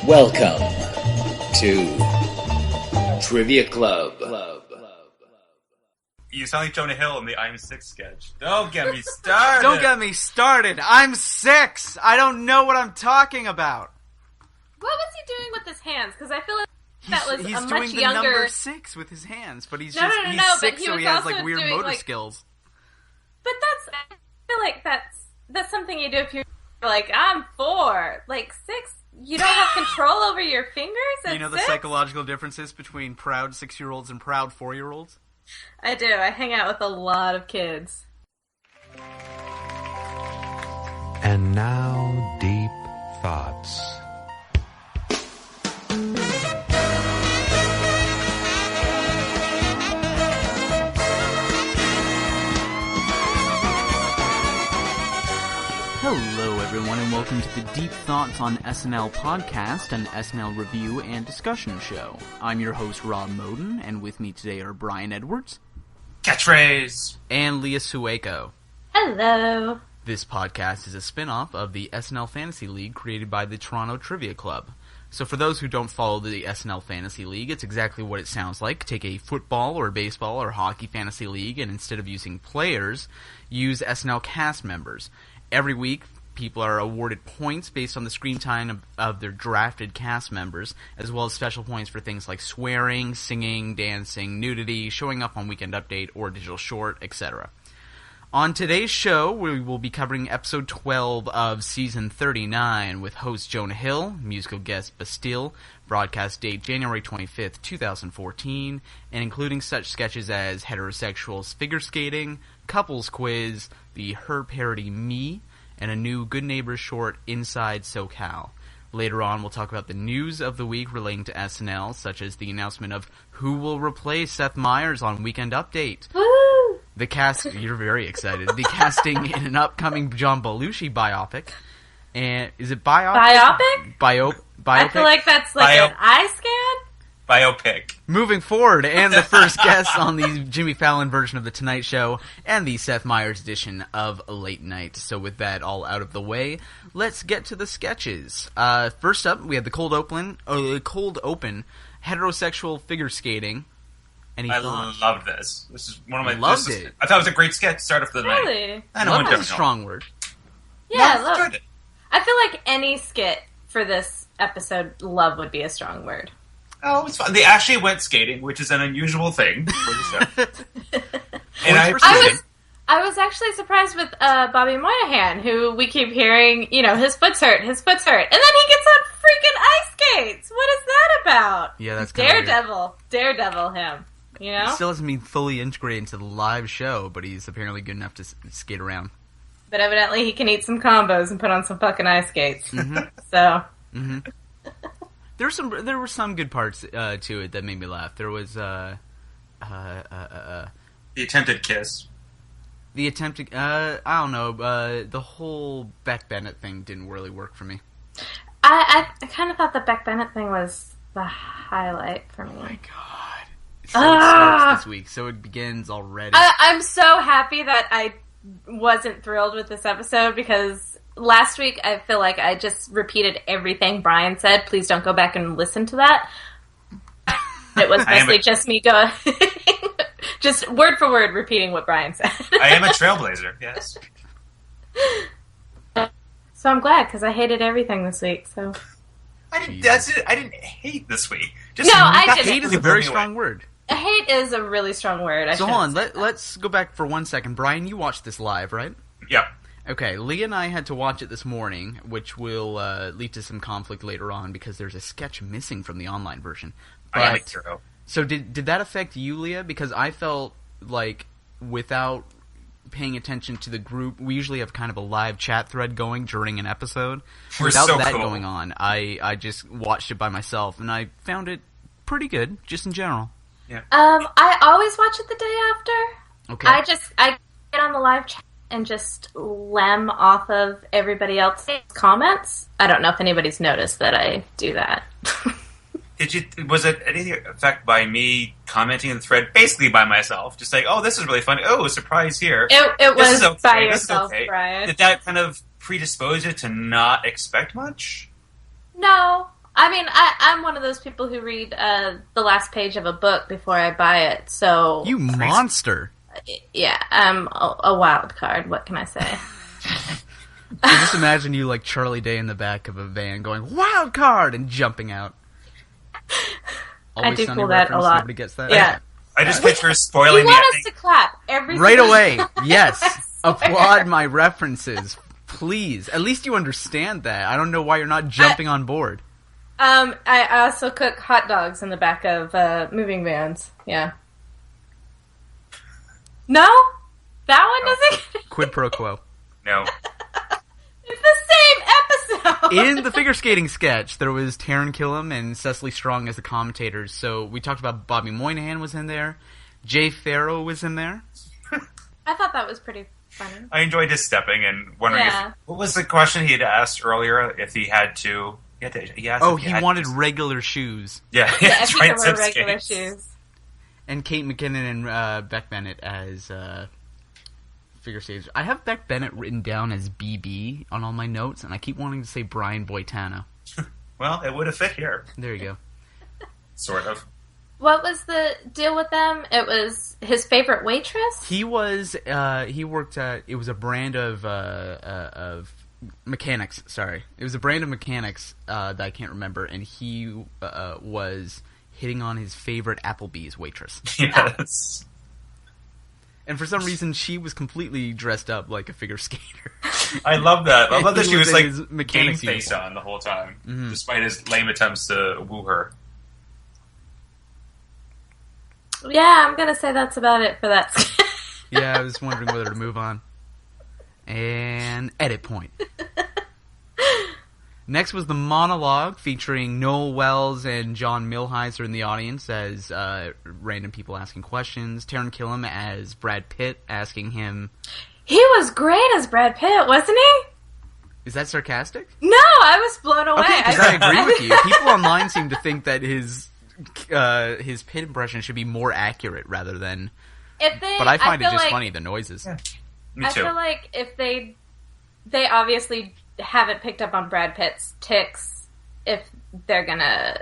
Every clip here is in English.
Welcome to Trivia Club. You sound like Jonah Hill in the I'm 6 sketch. Don't get me started! Don't get me started! I'm 6! I don't know what I'm talking about! What was he doing with his hands? Because I feel like that was he's a much doing the younger... number 6 with his hands, but he's he's but 6, he so was he has also like weird doing, motor like... skills. But I feel like that's something you do if you're like, I'm 4. Like, 6, you don't have control over your fingers at You know the 6? psychological differences between proud 6-year-olds and proud 4-year-olds? I do. I hang out with a lot of kids. And now, deep thoughts. Hello everyone and welcome to the Deep Thoughts on SNL podcast, an SNL review and discussion show. I'm your host Rob Moden, and with me today are Brian Edwards. Catchphrase! And Leah Sueko. Hello. This podcast is a spin-off of the SNL Fantasy League created by the Toronto Trivia Club. So for those who don't follow the SNL Fantasy League, it's exactly what it sounds like. Take a football or baseball or hockey fantasy league, and instead of using players, use SNL cast members. Every week, people are awarded points based on the screen time of their drafted cast members, as well as special points for things like swearing, singing, dancing, nudity, showing up on Weekend Update or Digital Short, etc. On today's show, we will be covering episode 12 of season 39 with host Jonah Hill, musical guest Bastille, broadcast date January 25th, 2014, and including such sketches as Heterosexuals Figure Skating, Couples Quiz, the Her Parody Me, and a new Good Neighbors short, Inside SoCal. Later on, we'll talk about the news of the week relating to SNL, such as the announcement of who will replace Seth Meyers on Weekend Update. Woo! The cast, you're very excited. The casting in an upcoming John Belushi biopic. And is it biopic? Biopic? Biopic? I feel like that's like an eye scan? Biopic. Moving forward, and the first guest on the Jimmy Fallon version of The Tonight Show, and the Seth Meyers edition of Late Night. So with that all out of the way, let's get to the sketches. First up, we have the cold open, heterosexual figure skating. Any thoughts? Loved this. This is one of my... Loved it. I thought it was a great sketch to start off the night. Really? I know Love is a strong word. Yeah, No, love. enjoyed it. I feel like any skit for this episode, love would be a strong word. Oh, it was fun. They actually went skating, which is an unusual thing for the show. And I was actually surprised with Bobby Moynihan, who we keep hearing, his foot's hurt, and then he gets on freaking ice skates. What is that about? Yeah, that's kind of Daredevil him, He still hasn't been fully integrated into the live show, but he's apparently good enough to skate around. But evidently he can eat some combos and put on some fucking ice skates. Mm-hmm. So... Mm-hmm. There were some good parts to it that made me laugh. There was the attempted kiss. The attempted I don't know, the whole Beck Bennett thing didn't really work for me. I kind of thought the Beck Bennett thing was the highlight for me. Oh my god. So it starts this week, so it begins already. I'm so happy that I wasn't thrilled with this episode because last week I feel like I just repeated everything Brian said. Please don't go back and listen to that. It was basically just me going, just word for word repeating what Brian said. I am a trailblazer, yes. So I'm glad because I hated everything this week. So I didn't hate this week. I didn't. Hate is a very strong word. Hate is a really strong word. So hold on, let's go back for 1 second. Brian, you watched this live, right? Yep. Okay, Leah and I had to watch it this morning, which will lead to some conflict later on because there's a sketch missing from the online version. I am a hero. So did that affect you, Leah? Because I felt like without paying attention to the group, we usually have kind of a live chat thread going during an episode. Without that going on, I just watched it by myself, and I found it pretty good, just in general. Yeah. I always watch it the day after. Okay. I get on the live chat and just lem off of everybody else's comments. I don't know if anybody's noticed that I do that. Was it any effect by me commenting in the thread basically by myself? Just like, oh, this is really funny. Oh, surprise here. It was okay. by yourself, Brian. Did that kind of predispose you to not expect much? No. I mean, I'm one of those people who read the last page of a book before I buy it, so... You monster! Yeah, I'm a wild card, what can I say? I just imagine you like Charlie Day in the back of a van going, wild card! And jumping out. Always I do Sunny pull that a reference, lot. Nobody gets that? Yeah. I just picture spoiling You the want ending. us to clap every Right single away. time. Yes. Applaud my references. Please. At least you understand that. I don't know why you're not jumping on board. I also cook hot dogs in the back of moving vans. Yeah. No? That one doesn't? Quid pro quo. No. It's the same episode! In the figure skating sketch, there was Taron Killam and Cecily Strong as the commentators. So we talked about Bobby Moynihan was in there. Jay Farrow was in there. I thought that was pretty funny. I enjoyed his stepping and wondering Yeah. what was the question he had asked earlier, if he had to... He wanted regular shoes. Yeah, Yeah, if you giant can wear zip regular skates. shoes. And Kate McKinnon and Beck Bennett as figure skaters. I have Beck Bennett written down as BB on all my notes, and I keep wanting to say Brian Boitano. Well, it would have fit here. There you go. Sort of. What was the deal with them? It was his favorite waitress? He was he worked at, it was a brand of mechanics. Sorry, it was a brand of mechanics that I can't remember, and he was hitting on his favorite Applebee's waitress. Yes. And for some reason, she was completely dressed up like a figure skater. I love that. I love that He she was was in like his game mechanics face uniform. on the whole time, Mhm. despite his lame attempts to woo her. Yeah, I'm gonna say that's about it for that. Yeah, I was wondering whether to move on. And edit point. Next was the monologue featuring Noel Wells and John Milheiser in the audience as random people asking questions. Taron Killam as Brad Pitt asking him... He was great as Brad Pitt, wasn't he? Is that sarcastic? No, I was blown away. Okay, because I agree with you. People online seem to think that his Pitt impression should be more accurate rather than... But I find it just funny, the noises. Yeah. Me I too. feel like if they obviously haven't picked up on Brad Pitt's tics if they're gonna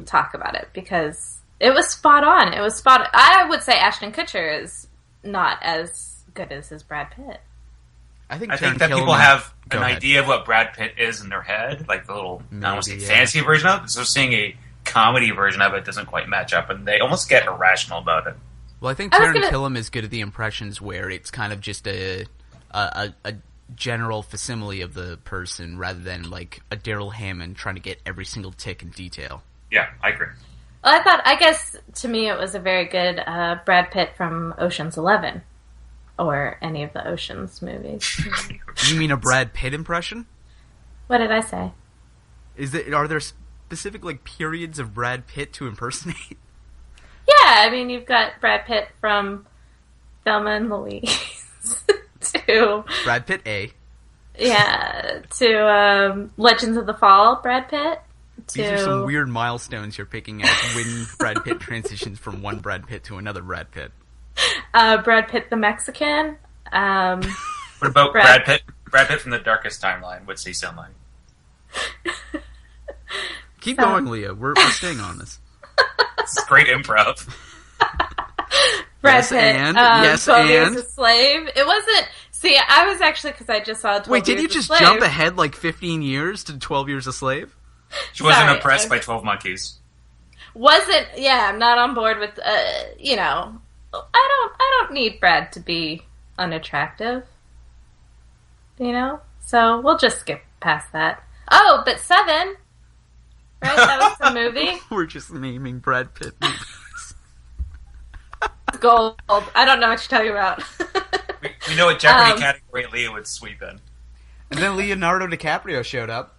talk about it, because it was spot on. It was spot on. I would say Ashton Kutcher is not as good as his Brad Pitt. I think that Taron people Killam- have Go an ahead. idea of what Brad Pitt is in their head, like the little, I don't want to say Maybe, yeah. fantasy version of it. So seeing a comedy version of it doesn't quite match up, and they almost get irrational about it. Well, I think I was Taron gonna- Killam is good at the impressions where it's kind of just a general facsimile of the person rather than like a Daryl Hammond trying to get every single tick in detail. Yeah, I agree. Well, I guess to me it was a very good Brad Pitt from Ocean's 11 or any of the Ocean's movies. You mean a Brad Pitt impression? What did I say? Are there specific like periods of Brad Pitt to impersonate? Yeah, I mean, you've got Brad Pitt from Thelma and Louise to Brad Pitt A. to Legends of the Fall, Brad Pitt. To These are some weird milestones you're picking at when Brad Pitt transitions from one Brad Pitt to another Brad Pitt. Brad Pitt the Mexican. What about Brad Pitt? Brad Pitt from The Darkest Timeline. What's he sound like? Keep going, Leah. We're staying on this. This is great improv. Brad Yes, Pitt. and? Yes, 12 Years and? a Slave. It wasn't. See, I was actually, because I just saw 12 Wait, did Years you a just Slave. jump ahead like 15 years to 12 Years a Slave? She wasn't Sorry, impressed by 12 Monkeys. Yeah, I'm not on board with, you know, I don't need Brad to be unattractive. You know? So we'll just skip past that. Oh, but Seven. Right? That was the movie. We're just naming Brad Pitt movies. Gold. I don't know what you're talking about. We know what Jeopardy category Leah would sweep in. And then Leonardo DiCaprio showed up.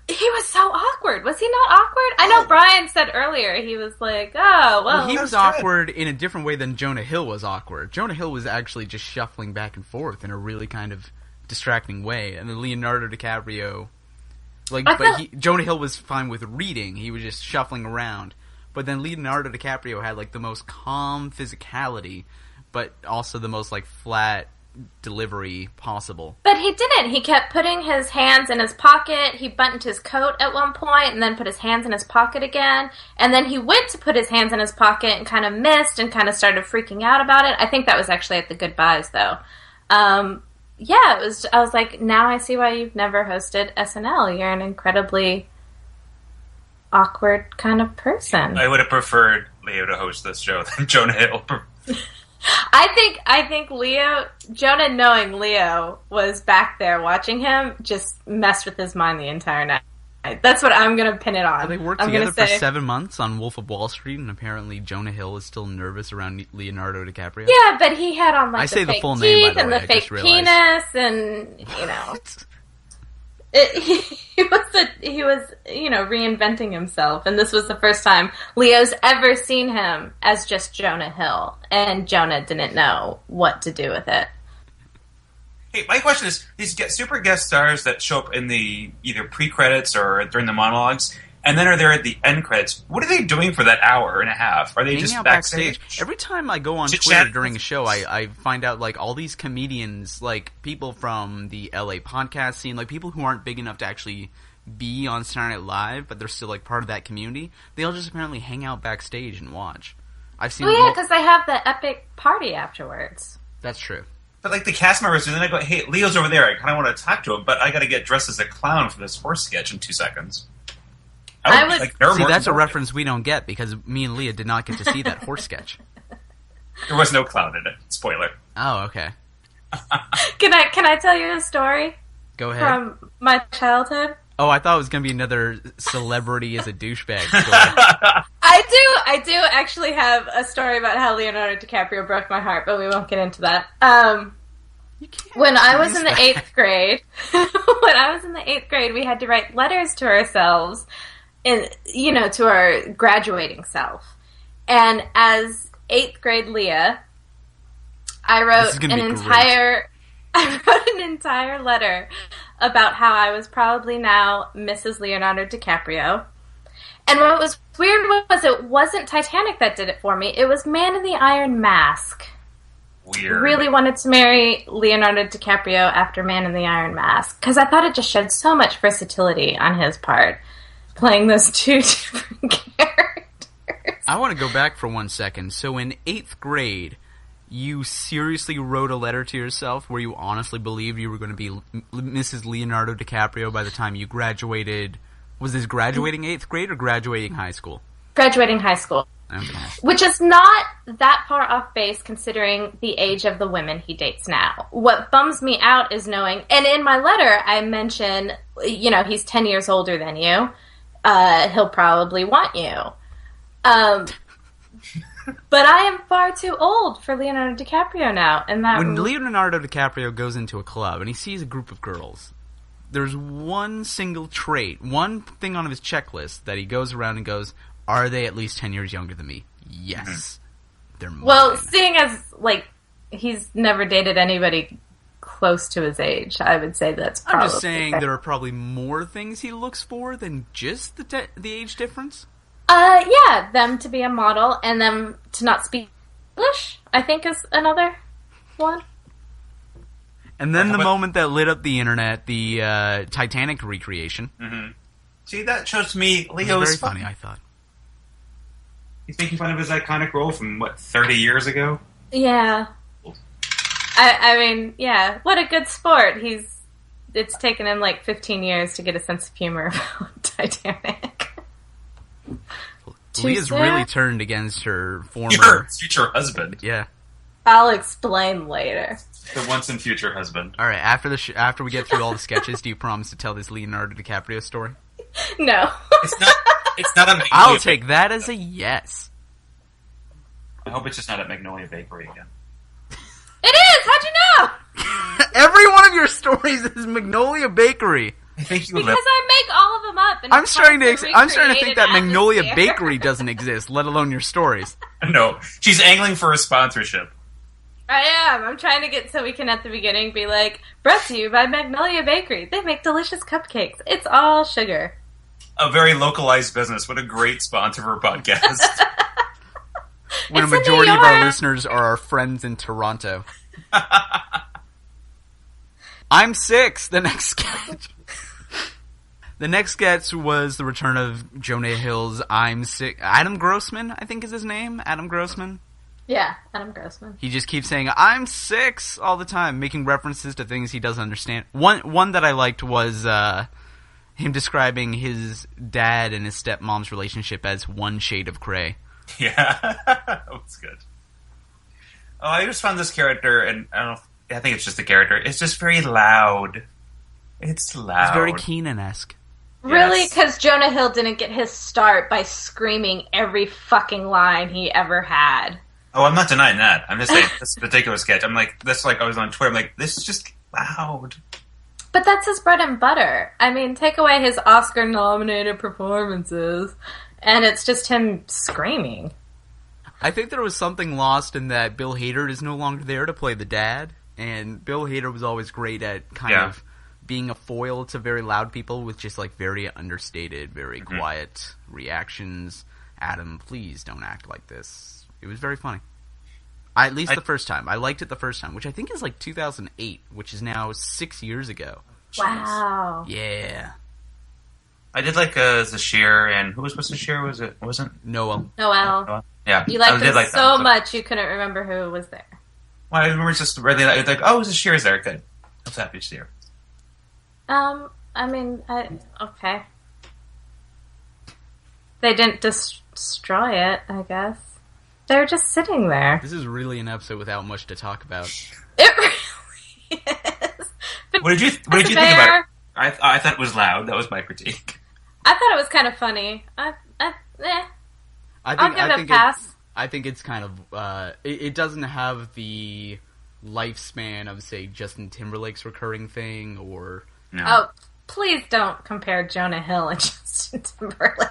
He was so awkward. Was he not awkward? I know Brian said earlier, he was like, oh, well. He was good. awkward in a different way than Jonah Hill was awkward. Jonah Hill was actually just shuffling back and forth in a really kind of distracting way. And then Leonardo DiCaprio, Jonah Hill was fine with reading. He was just shuffling around. But then Leonardo DiCaprio had like the most calm physicality, but also the most like flat delivery possible. But he didn't. He kept putting his hands in his pocket. He buttoned his coat at one point and then put his hands in his pocket again. And then he went to put his hands in his pocket and kind of missed and kind of started freaking out about it. I think that was actually at the goodbyes, though. Yeah, it was. I was like, now I see why you've never hosted SNL. You're an incredibly awkward kind of person. I would have preferred Leo to host this show than Jonah Hill. I think Leo, Jonah, knowing Leo was back there watching him, just messed with his mind the entire night. That's what I'm going to pin it on. Well, they worked together for 7 months on Wolf of Wall Street, and apparently Jonah Hill is still nervous around Leonardo DiCaprio. Yeah, but he had on like the full fake name, teeth by the and way, the fake penis, and you know, he was reinventing himself, and this was the first time Leo's ever seen him as just Jonah Hill, and Jonah didn't know what to do with it. Hey, my question is, these super guest stars that show up in the either pre-credits or during the monologues, and then are there at the end credits, what are they doing for that hour and a half? Are they hanging just out backstage? Every time I go on Chit-chat? Twitter during a show, I find out, like, all these comedians, like, people from the LA podcast scene, like, people who aren't big enough to actually be on Saturday Night Live, but they're still, like, part of that community, they all just apparently hang out backstage and watch. I've seen... Oh, yeah, because they have the epic party afterwards. That's true. But like the cast members, and then I go, hey, Leo's over there. I kind of want to talk to him, but I got to get dressed as a clown for this horse sketch in 2 seconds. See, that's a reference we don't get because me and Leah did not get to see that horse sketch. There was no clown in it. Spoiler. Oh, okay. Can I tell you a story? Go ahead. From my childhood? Oh, I thought it was going to be another celebrity as a douchebag story. I do actually have a story about how Leonardo DiCaprio broke my heart, but we won't get into that. When I was in the 8th grade, we had to write letters to ourselves, to our graduating self. And as 8th grade Leah, I wrote an entire letter about how I was probably now Mrs. Leonardo DiCaprio. And what was weird was it wasn't Titanic that did it for me. It was Man in the Iron Mask. Weird. Really wanted to marry Leonardo DiCaprio after Man in the Iron Mask. Because I thought it just showed so much versatility on his part, playing those two different characters. I want to go back for 1 second. So in 8th grade, you seriously wrote a letter to yourself where you honestly believed you were going to be Mrs. Leonardo DiCaprio by the time you graduated... Was this graduating 8th grade or graduating high school? Graduating high school. Okay. Which is not that far off base considering the age of the women he dates now. What bums me out is knowing, and in my letter I mention, he's 10 years older than you. He'll probably want you. But I am far too old for Leonardo DiCaprio now. And when Leonardo DiCaprio goes into a club and he sees a group of girls, there's one single trait, one thing on his checklist that he goes around and goes, are they at least 10 years younger than me? Yes. They're mine. Well, seeing as, he's never dated anybody close to his age, I would say that's probably... I'm just saying there are probably more things he looks for than just the age difference. Yeah, them to be a model and them to not speak English, I think is another one. And then the moment that lit up the internet, the Titanic recreation. Mm-hmm. See, that shows to me Leo was is very funny, I thought. He's making fun of his iconic role from, 30 years ago? Yeah. I mean, yeah, what a good sport. It's taken him 15 years to get a sense of humor about Titanic. Leah's really turned against her former... Your future husband. Yeah. I'll explain later. The once and future husband. All right, after we get through all the sketches, do you promise to tell this Leonardo DiCaprio story? No. It's not a Magnolia I'll take that as a yes. I hope it's just not at Magnolia Bakery again. It is! How'd you know? Every one of your stories is Magnolia Bakery. I think you because I make all of them up. And I'm starting to think that Magnolia Bakery doesn't exist, let alone your stories. No, she's angling for a sponsorship. I am. I'm trying to get so we can at the beginning be like, brought to you by Magnolia Bakery. They make delicious cupcakes. It's all sugar. A very localized business. What a great sponsor for a podcast. When a majority of our listeners are our friends in Toronto. I'm 6. The next sketch. The next sketch was the return of Jonah Hill's I'm 6. Adam Grossman, I think is his name. Adam Grossman. Yeah, Adam Grossman. He just keeps saying I'm 6 all the time, making references to things he doesn't understand. One that I liked was him describing his dad and his stepmom's relationship as one shade of gray. Yeah, that was good. Oh, I just found this character, and I think it's just the character. It's just very loud. It's loud. It's very Keenan-esque. Really? Yes. Because Jonah Hill didn't get his start by screaming every fucking line he ever had. Oh, I'm not denying that. I'm just saying, this particular sketch, I'm like, that's like, I was on Twitter, I'm like, this is just loud. But that's his bread and butter. I mean, take away his Oscar-nominated performances, and it's just him screaming. I think there was something lost in that Bill Hader is no longer there to play the dad, and Bill Hader was always great at kind of being a foil to very loud people with just like very understated, very quiet reactions. Adam, please don't act like this. It was very funny. At least the first time. I liked it the first time, which I think is like 2008, which is now 6 years ago. Wow. Yeah. I did like Zashir, and who was Zashir? Wasn't Noel. Yeah. You liked him like so much you couldn't remember who was there. Well, I remember just really like, oh, Zashir's there. Good. I was happy to see her. Okay. They didn't destroy it, I guess. They were just sitting there. This is really an episode without much to talk about. It really is. What did you think about it? I thought it was loud. That was my critique. I thought it was kind of funny. I'll give it a pass. I think it's kind of... it doesn't have the lifespan of, say, Justin Timberlake's recurring thing, or... No. Oh, please don't compare Jonah Hill and Justin Timberlake.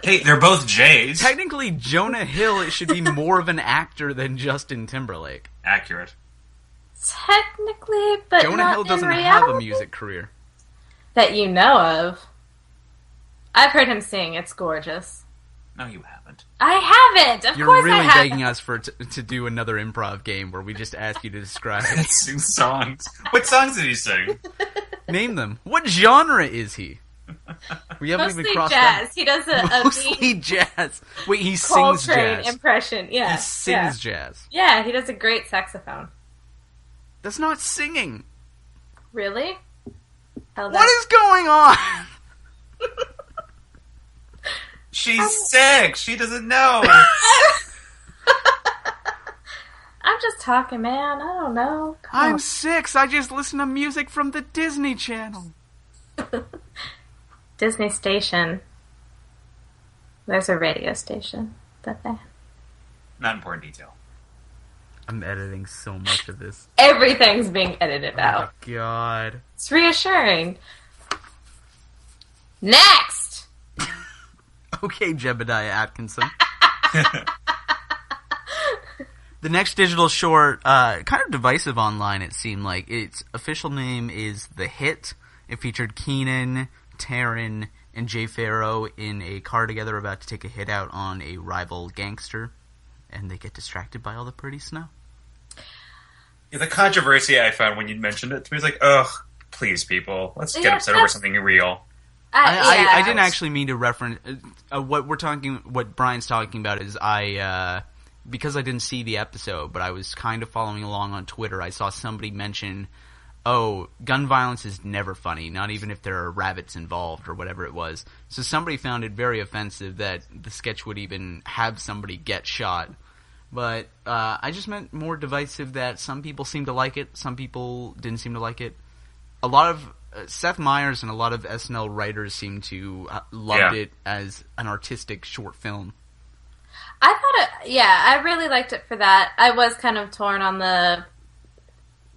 Hey, they're both J's. Technically, Jonah Hill should be more of an actor than Justin Timberlake. Accurate. Technically, but Jonah not Hill doesn't in have reality. a music career. That you know of. I've heard him sing. It's gorgeous. No, you haven't. I haven't. Of You're course really I haven't. begging us to do another improv game where we just ask you to describe Sing songs. What songs did he sing? Name them. What genre is he? We haven't Mostly even crossed jazz. that. He does a Mostly jazz. Wait, he sings Coltrane jazz. impression. Yeah. He sings jazz. Yeah, he does a great saxophone. That's not singing. Really? What is going on? She's sick. She doesn't know. I'm just talking, man. I don't know. Come I'm on. 6. I just listen to music from the Disney Channel. Disney Station. There's a radio station that they... Not important detail. I'm editing so much of this. Everything's being edited out. Oh, God. It's reassuring. Next! Okay, Jebediah Atkinson. The next digital short, kind of divisive online, it seemed like. Its official name is The Hit. It featured Keenan, Taryn, and Jay Farrow in a car together about to take a hit out on a rival gangster. And they get distracted by all the pretty snow. Yeah, the controversy I found when you mentioned it to me was like, ugh, please, people. Let's get upset over something real. I didn't actually mean to reference what Brian's talking about is because I didn't see the episode, but I was kind of following along on Twitter. I saw somebody mention, "Oh, gun violence is never funny, not even if there are rabbits involved or whatever it was." So somebody found it very offensive that the sketch would even have somebody get shot. But I just meant more divisive that some people seem to like it, some people didn't seem to like it. A lot of Seth Meyers and a lot of SNL writers seem to loved it as an artistic short film. I thought I really liked it for that. I was kind of torn on the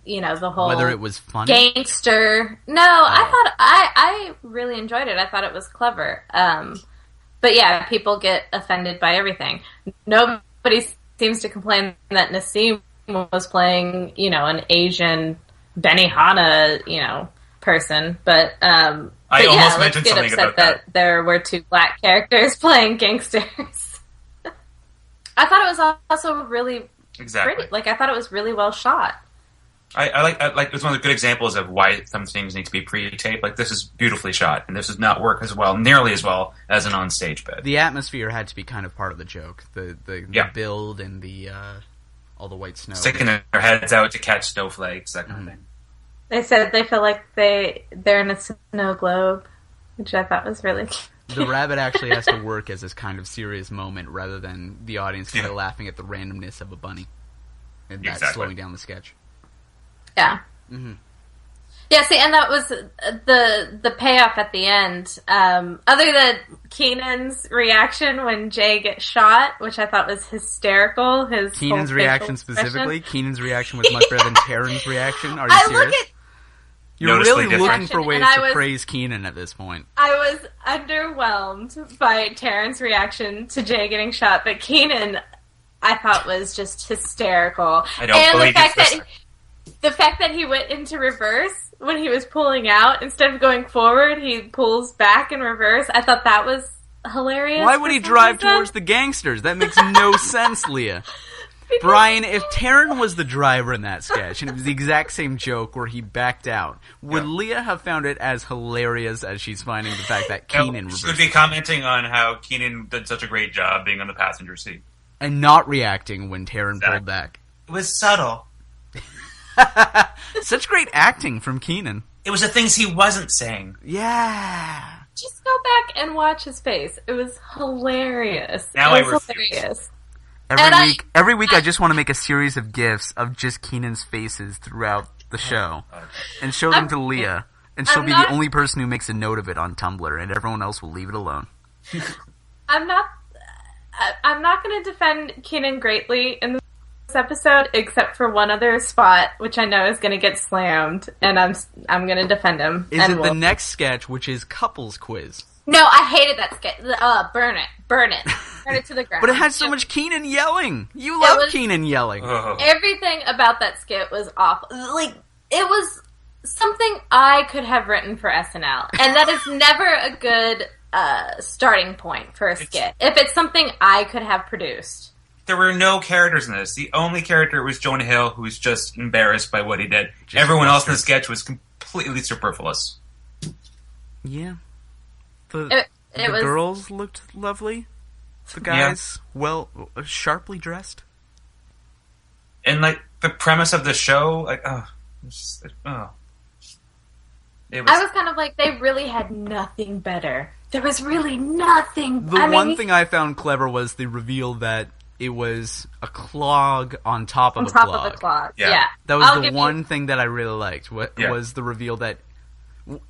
whole... Whether it was funny? Gangster. No, I really enjoyed it. I thought it was clever. But yeah, people get offended by everything. Nobody seems to complain that Nassim was playing, an Asian Benihana, person. But I almost let's mentioned get something upset about that. there were two black characters playing gangsters. I thought it was also really Exactly. pretty. Like, I thought it was really well shot. I like it's one of the good examples of why some things need to be pre-taped. Like, this is beautifully shot, and this does not work nearly as well as an on-stage bit. The atmosphere had to be kind of part of the joke. The build and the all the white snow. Sticking their heads out to catch snowflakes, that kind of thing. They said they feel like they're in a snow globe, which I thought was really cute. The rabbit actually has to work as this kind of serious moment rather than the audience kind of laughing at the randomness of a bunny. And that's slowing down the sketch. Yeah. Mm-hmm. Yeah, see, and that was the payoff at the end. Other than Keenan's reaction when Jay gets shot, which I thought was hysterical. Keenan's reaction specifically? Keenan's reaction was much better than Taryn's reaction? Are you serious? You're really looking for ways to praise Keenan at this point. I was underwhelmed by Taryn's reaction to Jay getting shot, but Keenan, I thought, was just hysterical. I don't believe the fact that he went into reverse when he was pulling out, instead of going forward, he pulls back in reverse. I thought that was hilarious. Why would he drive towards the gangsters? That makes no sense, Leah. Brian, if Taryn was the driver in that sketch, and it was the exact same joke where he backed out, would Leah have found it as hilarious as she's finding the fact that Keenan reversed? She would be commenting on how Keenan did such a great job being on the passenger seat. And not reacting when Taryn pulled back. It was subtle. Such great acting from Keenan. It was the things he wasn't saying. Yeah. Just go back and watch his face. It was hilarious. Now it was hilarious. Every week I just want to make a series of GIFs of just Keenan's faces throughout the show and show them to Leah, and she'll be the only person who makes a note of it on Tumblr, and everyone else will leave it alone. I'm not going to defend Keenan greatly in this episode, except for one other spot, which I know is going to get slammed, and I'm going to defend him. Is it the next sketch, which is Couples Quiz? No, I hated that sketch. Burn it. Burn it to the ground. But it had so much Keenan yelling. You love Keenan yelling. Everything about that skit was awful. Like, it was something I could have written for SNL. And that is never a good starting point for a skit. If it's something I could have produced. There were no characters in this. The only character was Jonah Hill, who was just embarrassed by what he did. Everyone else in the sketch was completely superfluous. Yeah. The girls looked lovely. The guys, sharply dressed. And, like, the premise of the show, like, I was kind of like, they really had nothing better. There was really nothing. The one thing I found clever was the reveal that it was a clog on top of a clog. On top of the clog, yeah. That was the one thing that I really liked, was the reveal that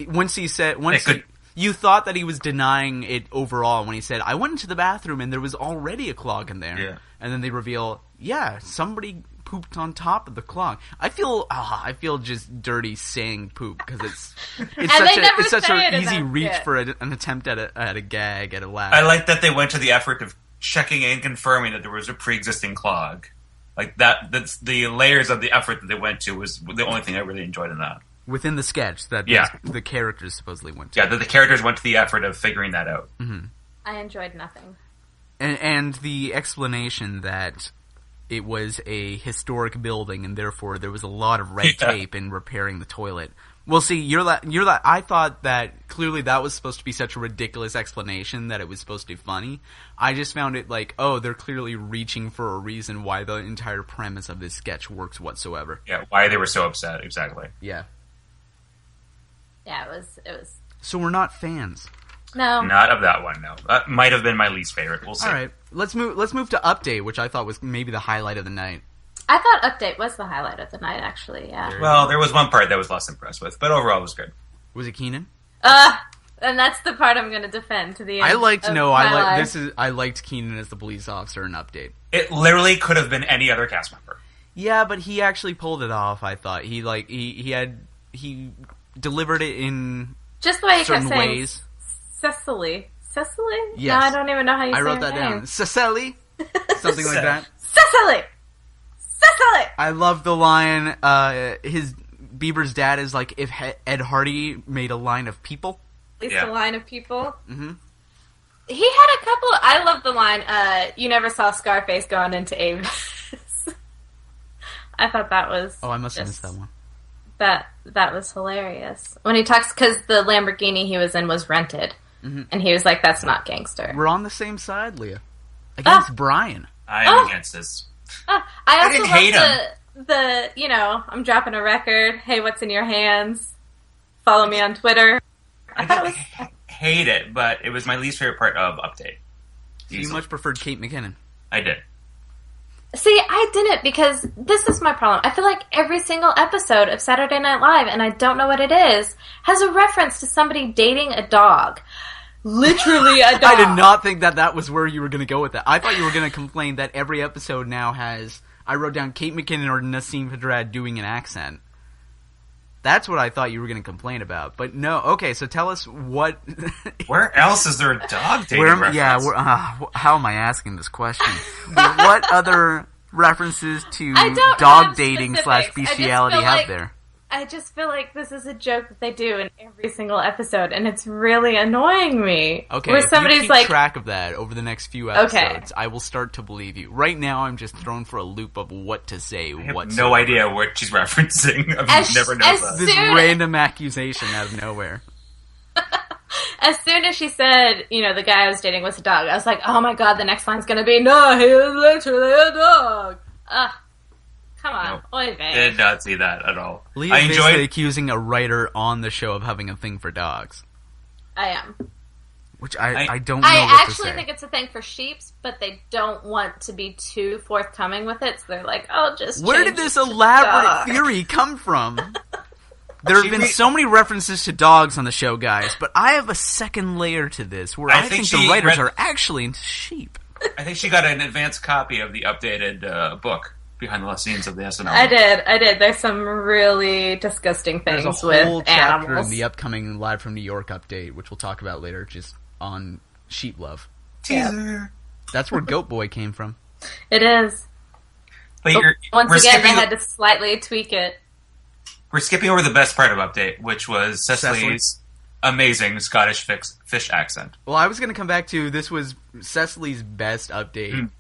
once he said... You thought that he was denying it overall when he said, I went into the bathroom and there was already a clog in there. Yeah. And then they reveal, somebody pooped on top of the clog. I feel just dirty saying poop because it's such an easy reach for an attempt at a gag, at a laugh. I like that they went to the effort of checking and confirming that there was a pre-existing clog. Like that's the layers of the effort that they went to was the only thing I really enjoyed in that. Within the sketch that the characters supposedly went to. Yeah, that the characters went to the effort of figuring that out. Mm-hmm. I enjoyed nothing. And the explanation that it was a historic building and therefore there was a lot of red tape in repairing the toilet. Well, see, I thought that clearly that was supposed to be such a ridiculous explanation that it was supposed to be funny. I just found it like, they're clearly reaching for a reason why the entire premise of this sketch works whatsoever. Yeah, why they were so upset, exactly. Yeah. Yeah, it was. So we're not fans. No. Not of that one, no. That might have been my least favorite. We'll see. All right. Let's move to Update, which I thought was maybe the highlight of the night. I thought Update was the highlight of the night, actually, yeah. Well, there was one part that I was less impressed with, but overall it was good. Was it Keenan? And that's the part I'm going to defend to the end. I liked Keenan as the police officer in Update. It literally could have been any other cast member. Yeah, but he actually pulled it off, I thought. He delivered it in just the way he certain kept saying ways. Cecily? Yes. No, I don't even know how you say her name. I wrote that down. Cecily? Something like that. Cecily! I love the line, Bieber's dad is like, if Ed Hardy made a line of people. At least a line of people. Mm-hmm. He had a couple, I love the line, you never saw Scarface going into Avis. I thought that was. Oh, I must have missed that one. That was hilarious when he talks because the Lamborghini he was in was rented, and he was like, "That's not gangster." We're on the same side, Leah. Against Brian. I am against this. I didn't hate him. The I'm dropping a record. Hey, what's in your hands? Follow me on Twitter. I didn't hate it, but it was my least favorite part of Update. So you much preferred Kate McKinnon. I did. See, I didn't because this is my problem. I feel like every single episode of Saturday Night Live, and I don't know what it is, has a reference to somebody dating a dog. Literally a dog. I did not think that was where you were going to go with that. I thought you were going to complain that every episode now has, I wrote down Kate McKinnon or Nassim Hadrad doing an accent. That's what I thought you were going to complain about. But no, okay, so tell us what... Where else is there a dog dating reference? Yeah, how am I asking this question? What other references to dog dating / bestiality have there? I just feel like this is a joke that they do in every single episode, and it's really annoying me. Okay, where somebody's if you keep track of that over the next few episodes, I will start to believe you. Right now, I'm just thrown for a loop of what to say. I have no idea what she's referencing. I've never known that. This random accusation out of nowhere. As soon as she said, the guy I was dating was a dog, I was like, oh my god, the next line's gonna be, no, he was literally a dog. Come on. I did not see that at all. Leah's basically accusing a writer on the show of having a thing for dogs. I am. Which I don't know what to say. I actually think it's a thing for sheeps, but they don't want to be too forthcoming with it, so they're like, oh, just where did this elaborate theory come from? There have been so many references to dogs on the show, guys, but I have a second layer to this, where I think the writers are actually into sheep. I think she got an advanced copy of the updated book. Behind the scenes of the SNL. I did. There's some really disgusting things with animals. There's a whole chapter in the upcoming Live from New York update, which we'll talk about later, just on sheep love. Teaser. That's where Goat Boy came from. It is. But once again, they had to slightly tweak it. We're skipping over the best part of Update, which was Cecily's amazing Scottish fish accent. Well, I was going to come back to, this was Cecily's best update.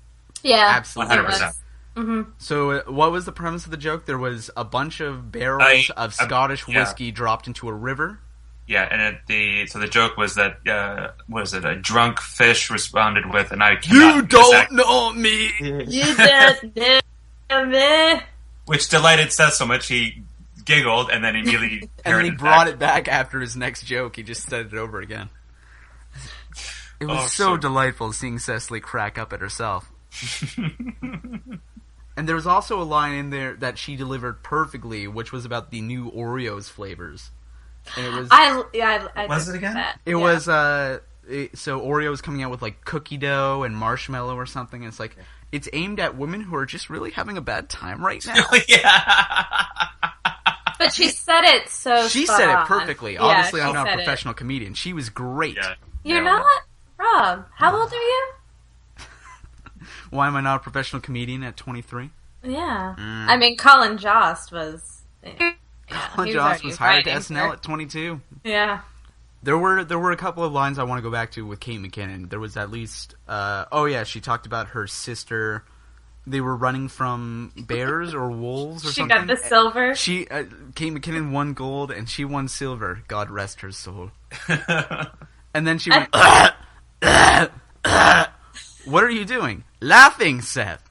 Yeah. Absolutely. 100%. Mm-hmm. So, what was the premise of the joke? There was a bunch of barrels of Scottish whiskey dropped into a river. Yeah, and the joke was that a drunk fish responded with, and I cannot. You don't know me. You don't know me. Which delighted Seth so much he giggled, and then immediately and then he brought it back after his next joke. He just said it over again. It was so delightful seeing Cecily crack up at herself. And there was also a line in there that she delivered perfectly, which was about the new Oreos flavors. And it was I was it again? It was so Oreos coming out with like cookie dough and marshmallow or something. And it's like it's aimed at women who are just really having a bad time right now. Yeah. But she said it so. She said it perfectly. Obviously, I'm not a professional comedian. She was great. Yeah. You're not, Rob. How old are you? Why am I not a professional comedian at 23? Yeah. I mean, Colin Jost was... Colin Jost was hired to SNL at 22. Yeah. There were a couple of lines I want to go back to with Kate McKinnon. There was at least... she talked about her sister. They were running from bears or wolves or something. She got the silver. Kate McKinnon won gold, and she won silver. God rest her soul. And then she went... What are you doing? Laughing, Seth.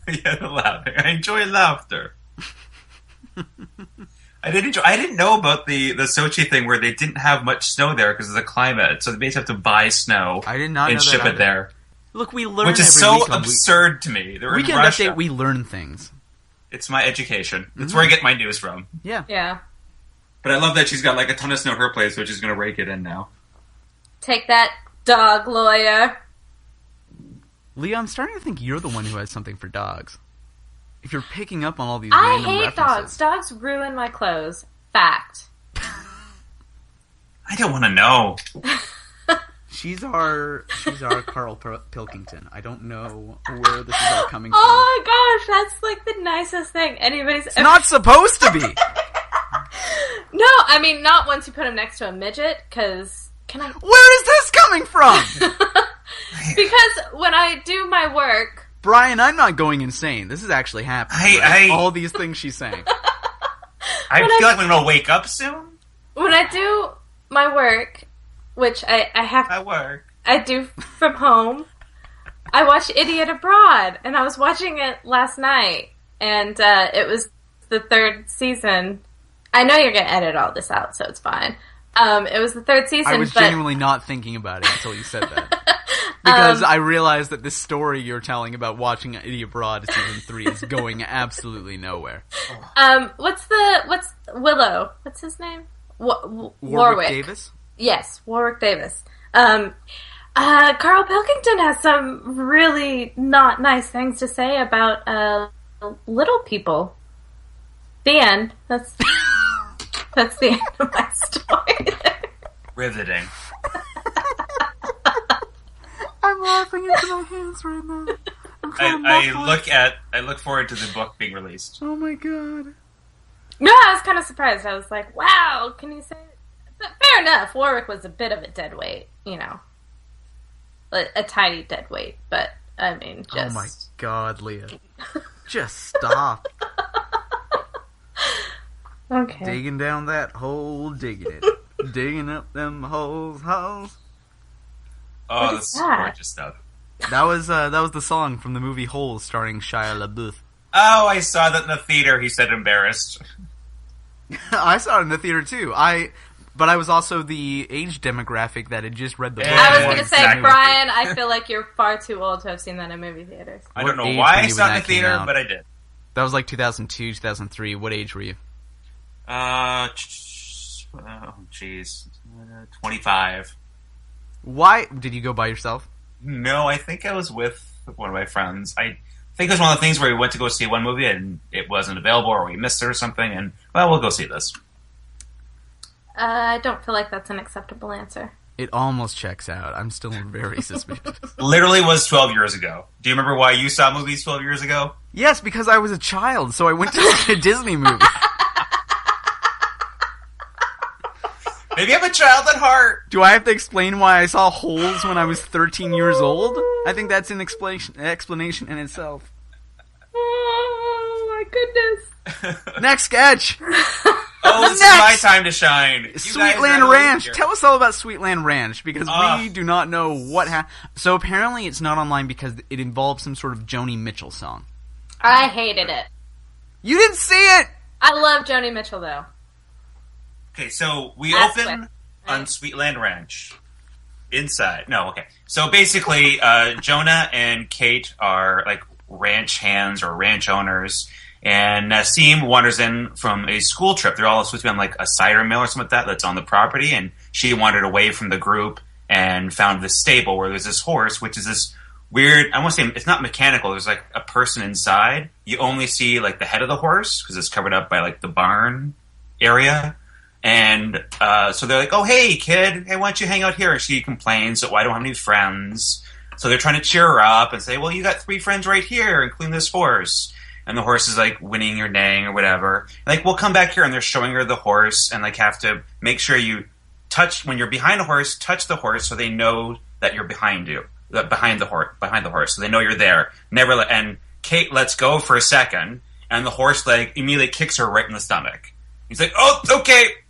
Yeah, laughing. I enjoy laughter. I didn't know about the Sochi thing where they didn't have much snow there because of the climate, so they basically have to buy snow. I did not know and ship that it there. Look, we learn, which is so absurd to me. Weekend Update, we learn things. It's my education. It's where I get my news from. Yeah. Yeah. But I love that she's got like a ton of snow at her place, which is going to rake it in now. Take that, dog lawyer. Leah, I'm starting to think you're the one who has something for dogs. If you're picking up on all these random references. I hate dogs. Dogs ruin my clothes. Fact. I don't want to know. She's our Carl Pilkington. I don't know where this is all coming from. Oh my gosh, that's like the nicest thing anybody's ever... not supposed to be! No, I mean, not once you put him next to a midget, because... Where is this coming from? Because when I do my work Brian, I'm not going insane. This is actually happening. Right? All these things she's saying. I feel like I'm going to wake up soon. When I do my work, which I have... My work. I do from home, I watch Idiot Abroad, and I was watching it last night, and it was the 3rd season. I know you're going to edit all this out, so it's fine. It was the 3rd season, I was genuinely not thinking about it until you said that. Because I realized that this story you're telling about watching Idiot Abroad season 3 is going absolutely nowhere. What's Willow? What's his name? Warwick Davis? Yes, Warwick Davis. Carl Pilkington has some really not nice things to say about little people. The end. That's the end of my story. Riveting. I'm laughing into my hands right now. I look forward to the book being released. Oh my god. No, I was kind of surprised. I was like, wow, can you say it? But fair enough. Warwick was a bit of a dead weight, you know. A tiny dead weight, but, I mean, just... Oh my god, Leah. Just stop. Okay. Digging down that hole, digging it. Digging up them holes. Oh, that's gorgeous stuff. That was the song from the movie Holes starring Shia LaBeouf. Oh, I saw that in the theater. He said embarrassed. I saw it in the theater too. But I was also the age demographic that had just read the book. I was going to say, Brian, I feel like you're far too old to have seen that in movie theaters. I don't know why I saw it in the theater, but I did. That was like 2002, 2003. What age were you? Oh, jeez. 25. Why? Did you go by yourself? No, I think I was with one of my friends. I think it was one of the things where we went to go see one movie and it wasn't available or we missed it or something, and, well, we'll go see this. I don't feel like that's an acceptable answer. It almost checks out. I'm still very suspicious. Literally was 12 years ago. Do you remember why you saw movies 12 years ago? Yes, because I was a child, so I went to see a Disney movie. Maybe I'm a child at heart. Do I have to explain why I saw Holes when I was 13 years old? I think that's an explanation in itself. Oh, my goodness. Next sketch. Oh, this is my time to shine. Sweetland Ranch. Tell us all about Sweetland Ranch, because we do not know what happened. So apparently it's not online because it involves some sort of Joni Mitchell song. I hated it. You didn't see it! I love Joni Mitchell, though. Okay, so we open on Sweetland Ranch. Inside. No, okay. So basically, Jonah and Kate are like ranch hands or ranch owners, and Nassim wanders in from a school trip. They're all supposed to be on like a cider mill or something like that that's on the property, and she wandered away from the group and found this stable where there's this horse, which is this weird, I want to say, it's not mechanical, there's like a person inside. You only see like the head of the horse, because it's covered up by like the barn area. And so they're like, oh, hey, kid, hey, why don't you hang out here? And she complains that, well, I don't have any friends. So they're trying to cheer her up and say, well, you got 3 friends right here, including this horse. And the horse is like whinnying or neighing or whatever. And, like, we'll come back here, and they're showing her the horse, and like have to make sure you touch, when you're behind a horse, touch the horse so they know that you're behind you, behind the horse, so they know you're there. And Kate lets go for a second, and the horse like immediately kicks her right in the stomach. He's like, oh, it's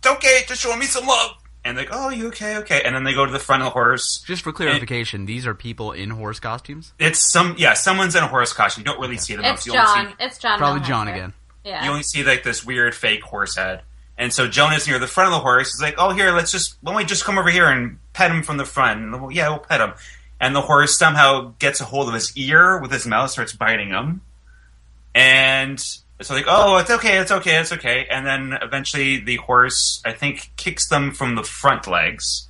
okay, just showing me some love. And like, oh, you okay. And then they go to the front of the horse. Just for clarification, these are people in horse costumes? It's someone's in a horse costume. You don't really see them. It's John. It's John. Probably John again. Yeah. You only see like this weird fake horse head. And so Jonah's near the front of the horse. He's like, oh, here, why don't we just come over here and pet him from the front? And we'll pet him. And the horse somehow gets a hold of his ear with his mouth, starts biting him. And so like, oh, it's okay. And then eventually the horse, I think, kicks them from the front legs,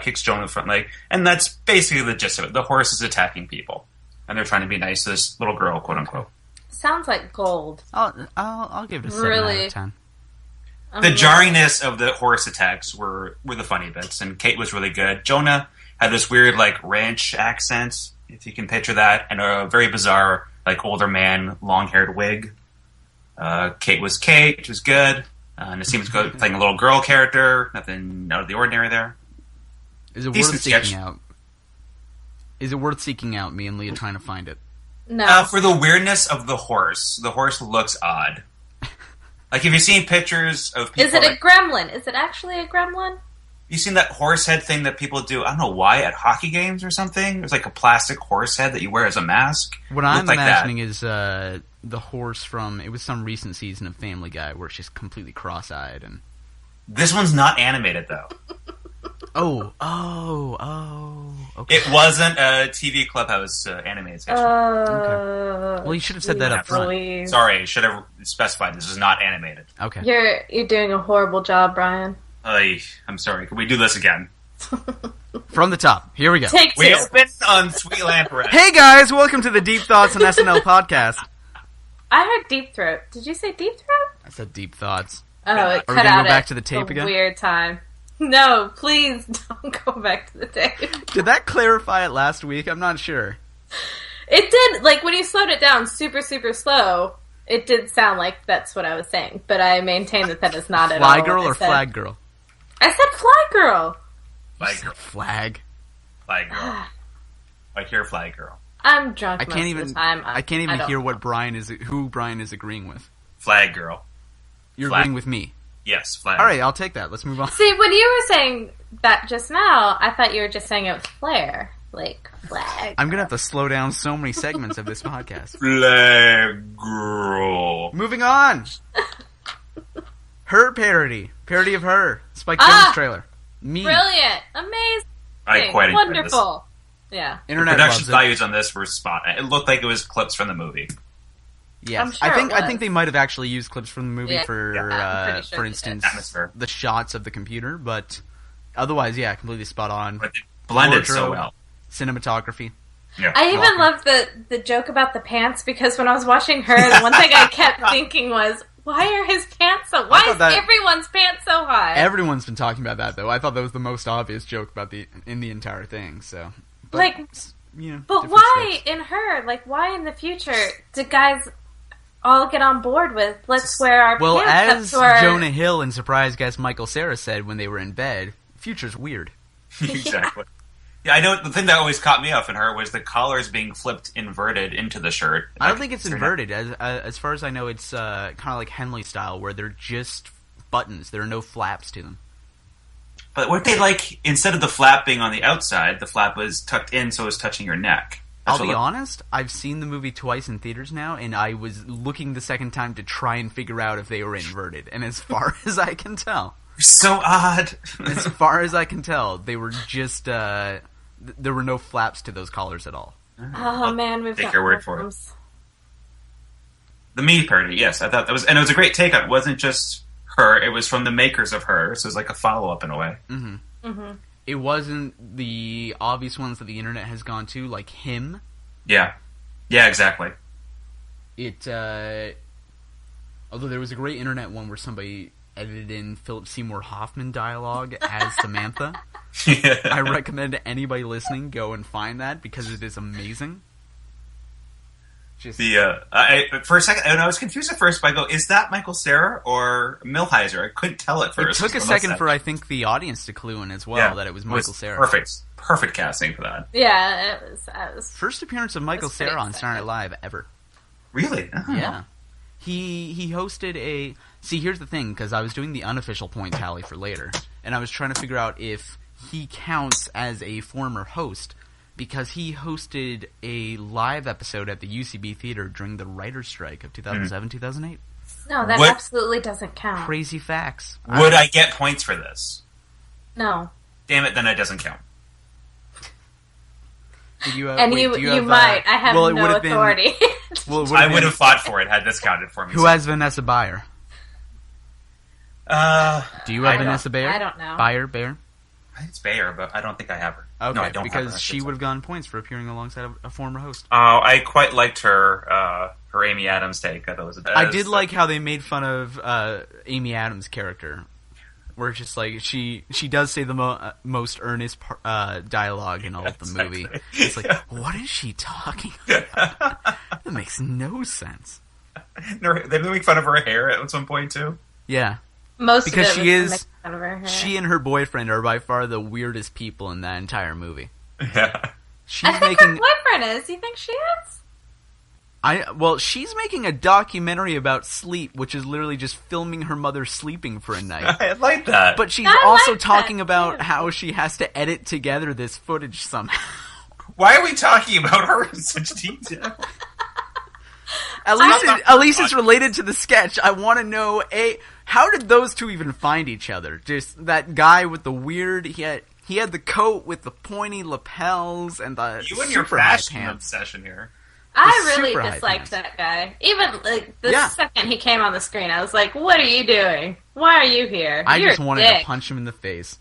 kicks Jonah in the front leg, and that's basically the gist of it. The horse is attacking people, and they're trying to be nice to this little girl, quote unquote. Sounds like gold. I'll give it a 7 out of 10. The jarringness of the horse attacks were the funny bits, and Kate was really good. Jonah had this weird like ranch accent, if you can picture that, and a very bizarre like older man, long-haired wig. Kate was Kate, which was good. Nassim was good, playing a little girl character. Nothing out of the ordinary there. Is it worth seeking out? Is it worth seeking out? Me and Leah trying to find it. No. For the weirdness of the horse looks odd. Like, have you seen pictures of people... Is it a gremlin? Is it actually a gremlin? You seen that horse head thing that people do, I don't know why, at hockey games or something? There's like a plastic horse head that you wear as a mask. What I'm imagining is the horse from... It was some recent season of Family Guy where it's just completely cross-eyed. And This one's not animated, though. Okay. It wasn't a TV Clubhouse animated sketch. Okay. Well, you should have said that up front. Please. Sorry, should have specified this is not animated. Okay. You're doing a horrible job, Brian. I'm sorry. Can we do this again? From the top. Here we go. Take two. We open on Sweetland Red. Hey guys, welcome to the Deep Thoughts on SNL podcast. I heard deep throat. Did you say deep throat? I said Deep Thoughts. Oh, it Are we cut gonna out go back at to the tape a again? Weird time. No, please don't go back to the tape. Did that clarify it last week? I'm not sure. It did, like, when you slowed it down super, super slow, it did sound like that's what I was saying, but I maintain that is not at all Fly what girl I or said. flag girl? I said fly girl. Flag girl. Flag. Flag girl. I hear flag girl. I'm drunk I can't most even. of the time. I can't even don't hear know. what who Brian is agreeing with. Flag girl. You're Flag. agreeing with me. Yes, flag. All right, I'll take that. Let's move on. See, when you were saying that just now, I thought you were just saying it with flair. Like, flag. I'm gonna have to slow down so many segments of this podcast. Flag girl. Moving on. Her parody of Her. Spike Jonze trailer. Me. Brilliant. Amazing. I quite enjoyed this. Wonderful. Yeah. The Internet production loves it. values on this were spot on. It looked like it was clips from the movie. Yes, I'm sure I think it was. I think they might have actually used clips from the movie Yeah. for Yeah, I'm pretty sure for they instance, did. Atmosphere. the shots of the computer, but otherwise, yeah, completely spot on. But it blended so Wardrobe, well. Cinematography. Yeah. I even love the joke about the pants because when I was watching Her, the one thing I kept thinking was, why are his pants so... Why thought is that- everyone's pants so high? Everyone's been talking about that though. I thought that was the most obvious joke about in the entire thing. So, but, Like, you know, but different why steps. in Her? Like, why in the future do guys all get on board with, let's wear our Well, pants as up to our... Jonah Hill and surprise guest Michael Cera said when they were in bed, future's weird. Exactly. Yeah, I know the thing that always caught me off in Her was the collars being flipped inverted into the shirt. I don't think it's inverted. As far as I know, it's kind of like Henley style, where they're just buttons. There are no flaps to them. But weren't they like, instead of the flap being on the outside, the flap was tucked in so it was touching your neck? I'll be honest, I've seen the movie twice in theaters now, and I was looking the second time to try and figure out if they were inverted. And as far as I can tell, So odd. as far as I can tell, they were just there were no flaps to those collars at all. Oh, man, we've take got your word for it. problems. The Me parody, yes. I thought that was, and it was a great take on it. It wasn't just Her, it was from the makers of Her, so it was like a follow-up in a way. Mm-hmm. Mm-hmm. It wasn't the obvious ones that the internet has gone to, like Him. Yeah. Yeah, exactly. It, although there was a great internet one where somebody edited in Philip Seymour Hoffman dialogue as Samantha. I recommend anybody listening go and find that because it is amazing. Just For a second, and I was confused at first, but I go, is that Michael Cera or Milheiser? I couldn't tell at it first. took a second for, I think, the audience to clue in as well that it was Michael Cera. Perfect casting for that. Yeah, it was... First appearance of Michael That's pretty Cera on exciting. Saturday Night Live ever. Really? Oh. Yeah. He hosted a... See, here's the thing, because I was doing the unofficial point tally for later, and I was trying to figure out if he counts as a former host, because he hosted a live episode at the UCB Theater during the writer's strike of 2007-2008. No, that What? absolutely doesn't count. Crazy facts. Would I get points for this? No. Damn it, then it doesn't count. Did you, And wait, you do you have, might. I have well, it no would've been- authority. Well, it I been- would have fought for it had this counted for me. Who has Vanessa Bayer? Do you have I don't- Vanessa Bayer? I don't know. Bayer? I think it's Bayer, but I don't think I have her. Okay, No, I don't have her. because she would have gotten points for appearing alongside a former host. Oh, I quite liked her Amy Adams take. I thought it was I did like how they made fun of Amy Adams' character, where it's just like she does say the most earnest dialogue in all of the movie. Exactly. It's like, what is she talking about? That makes no sense. They make fun of her hair at some point too. Yeah, Most because of it she was is making fun of her hair. she and her boyfriend are by far the weirdest people in that entire movie. Yeah. She's I think making her boyfriend is. You think she is? She's making a documentary about sleep, which is literally just filming her mother sleeping for a night. I like that. But she's also talking about how she has to edit together this footage somehow. Why are we talking about her in such detail? At least it's related to the sketch. I want to know, how did those two even find each other? Just that guy with the weird... He had the coat with the pointy lapels and the You and your super high fashion pants. obsession here. I really super high disliked pants. that guy. Even the second he came on the screen, I was like, "What are you doing? Why are you here?" I You're just wanted to punch him in the face.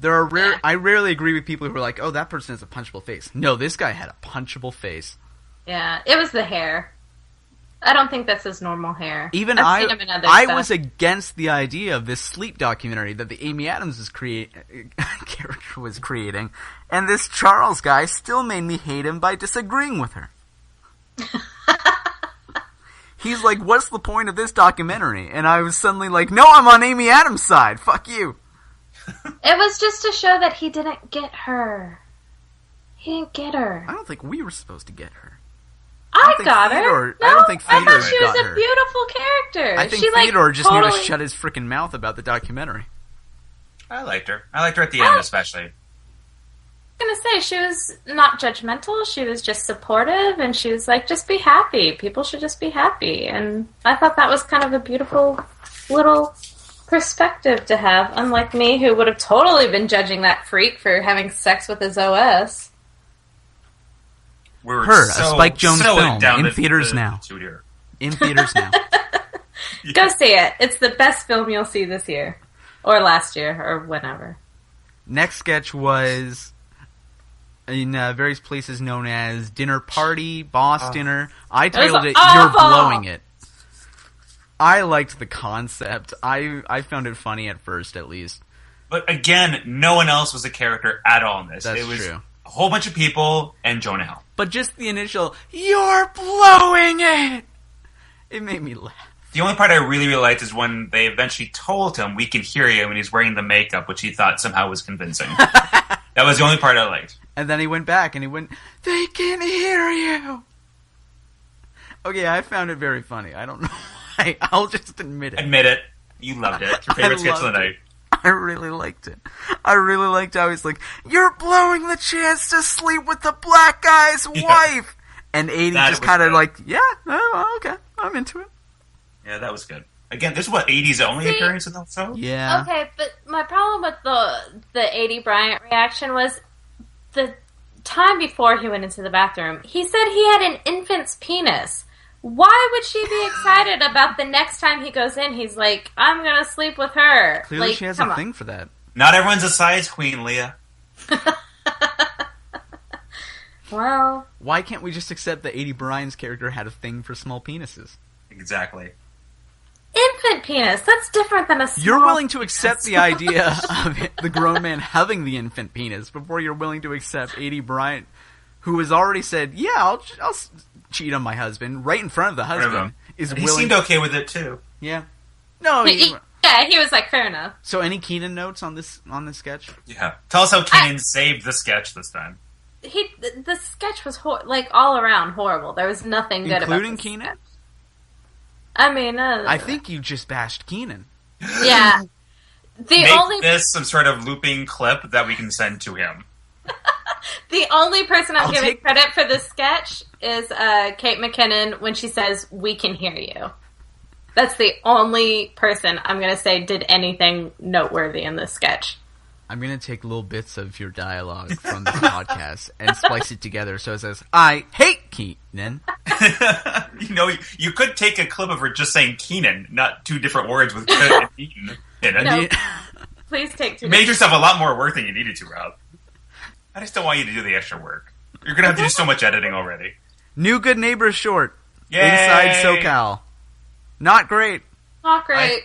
I rarely agree with people who are like, "Oh, that person has a punchable face." No, this guy had a punchable face. Yeah, it was the hair. I don't think that's his normal hair. Even I've seen him in other I stuff. was against the idea of this sleep documentary that the Amy Adams character was creating, and this Charles guy still made me hate him by disagreeing with her. He's like, "What's the point of this documentary?" And I was suddenly like, "No, I'm on Amy Adams' side. Fuck you." It was just to show that he didn't get her. He didn't get her. I don't think we were supposed to get her. I got her. I don't think I Theodore thought she got was her. a beautiful character. I think she, Theodore just totally... need to shut his freaking mouth about the documentary. I liked her. I liked her at the end, especially. I was gonna say, she was not judgmental, she was just supportive, and she was like, just be happy. People should just be happy. And I thought that was kind of a beautiful little perspective to have, unlike me, who would have totally been judging that freak for having sex with his OS. We were A Spike Jonze film, down in theaters now. In theaters now. Go see it. It's the best film you'll see this year. Or last year, or whenever. Next sketch was in various places known as Dinner Party, Boss Dinner. I titled it You're Blowing It. I liked the concept. I found it funny at first, at least. But again, no one else was a character at all in this. That's it was true. A whole bunch of people and Jonah Hill. But just the initial, "You're blowing it!" It made me laugh. The only part I really liked is when they eventually told him, "We can hear you," when he's wearing the makeup, which he thought somehow was convincing. That was the only part I liked. And then he went back and he went, "They can hear you!" Okay, I found it very funny. I don't know why. I'll just admit it. Admit it. You loved it. It's your favorite sketch of the night. I really liked it. I really liked how he's like, "You're blowing the chance to sleep with the black guy's wife!" And 80 just kind of like, "Yeah, okay, I'm into it." Yeah, that was good. Again, this is what 80's only appearance in the show? Yeah. Okay, but my problem with the 80 Bryant reaction was the time before he went into the bathroom, he said he had an infant's penis. Why would she be excited about the next time he goes in? He's like, "I'm gonna sleep with her." Clearly she has a thing for that. Not everyone's a size queen, Leah. Well... Why can't we just accept that 80 Brian's character had a thing for small penises? Exactly. Infant penis, that's different than a small You're willing to penis. accept the idea of the grown man having the infant penis before you're willing to accept 80 Bryant, who has already said, "Yeah, I'll cheat on my husband," right in front of the husband. Is he willing. seemed okay with it, too. Yeah. No, he was like, fair enough. So any Keenan notes on this sketch? Yeah. Tell us how Keenan saved the sketch this time. The sketch was all around horrible. There was nothing good about it. Including Keenan? Sketch. I mean... I think you just bashed Keenan. Yeah. Make this some sort of looping clip that we can send to him. The only person I'm giving take... credit for this sketch is Kate McKinnon when she says, "We can hear you." That's the only person I'm going to say did anything noteworthy in this sketch. I'm going to take little bits of your dialogue from this podcast and splice it together so it says, "I hate Keenan." You could take a clip of her just saying Keenan, not two different words with "could" and "eaten" in it. No. Please take two. You made yourself a lot more work than you needed to, Rob. I just don't want you to do the extra work. You're going to have to do so much editing already. New Good Neighbors short. Yay! Inside SoCal. Not great. Not great.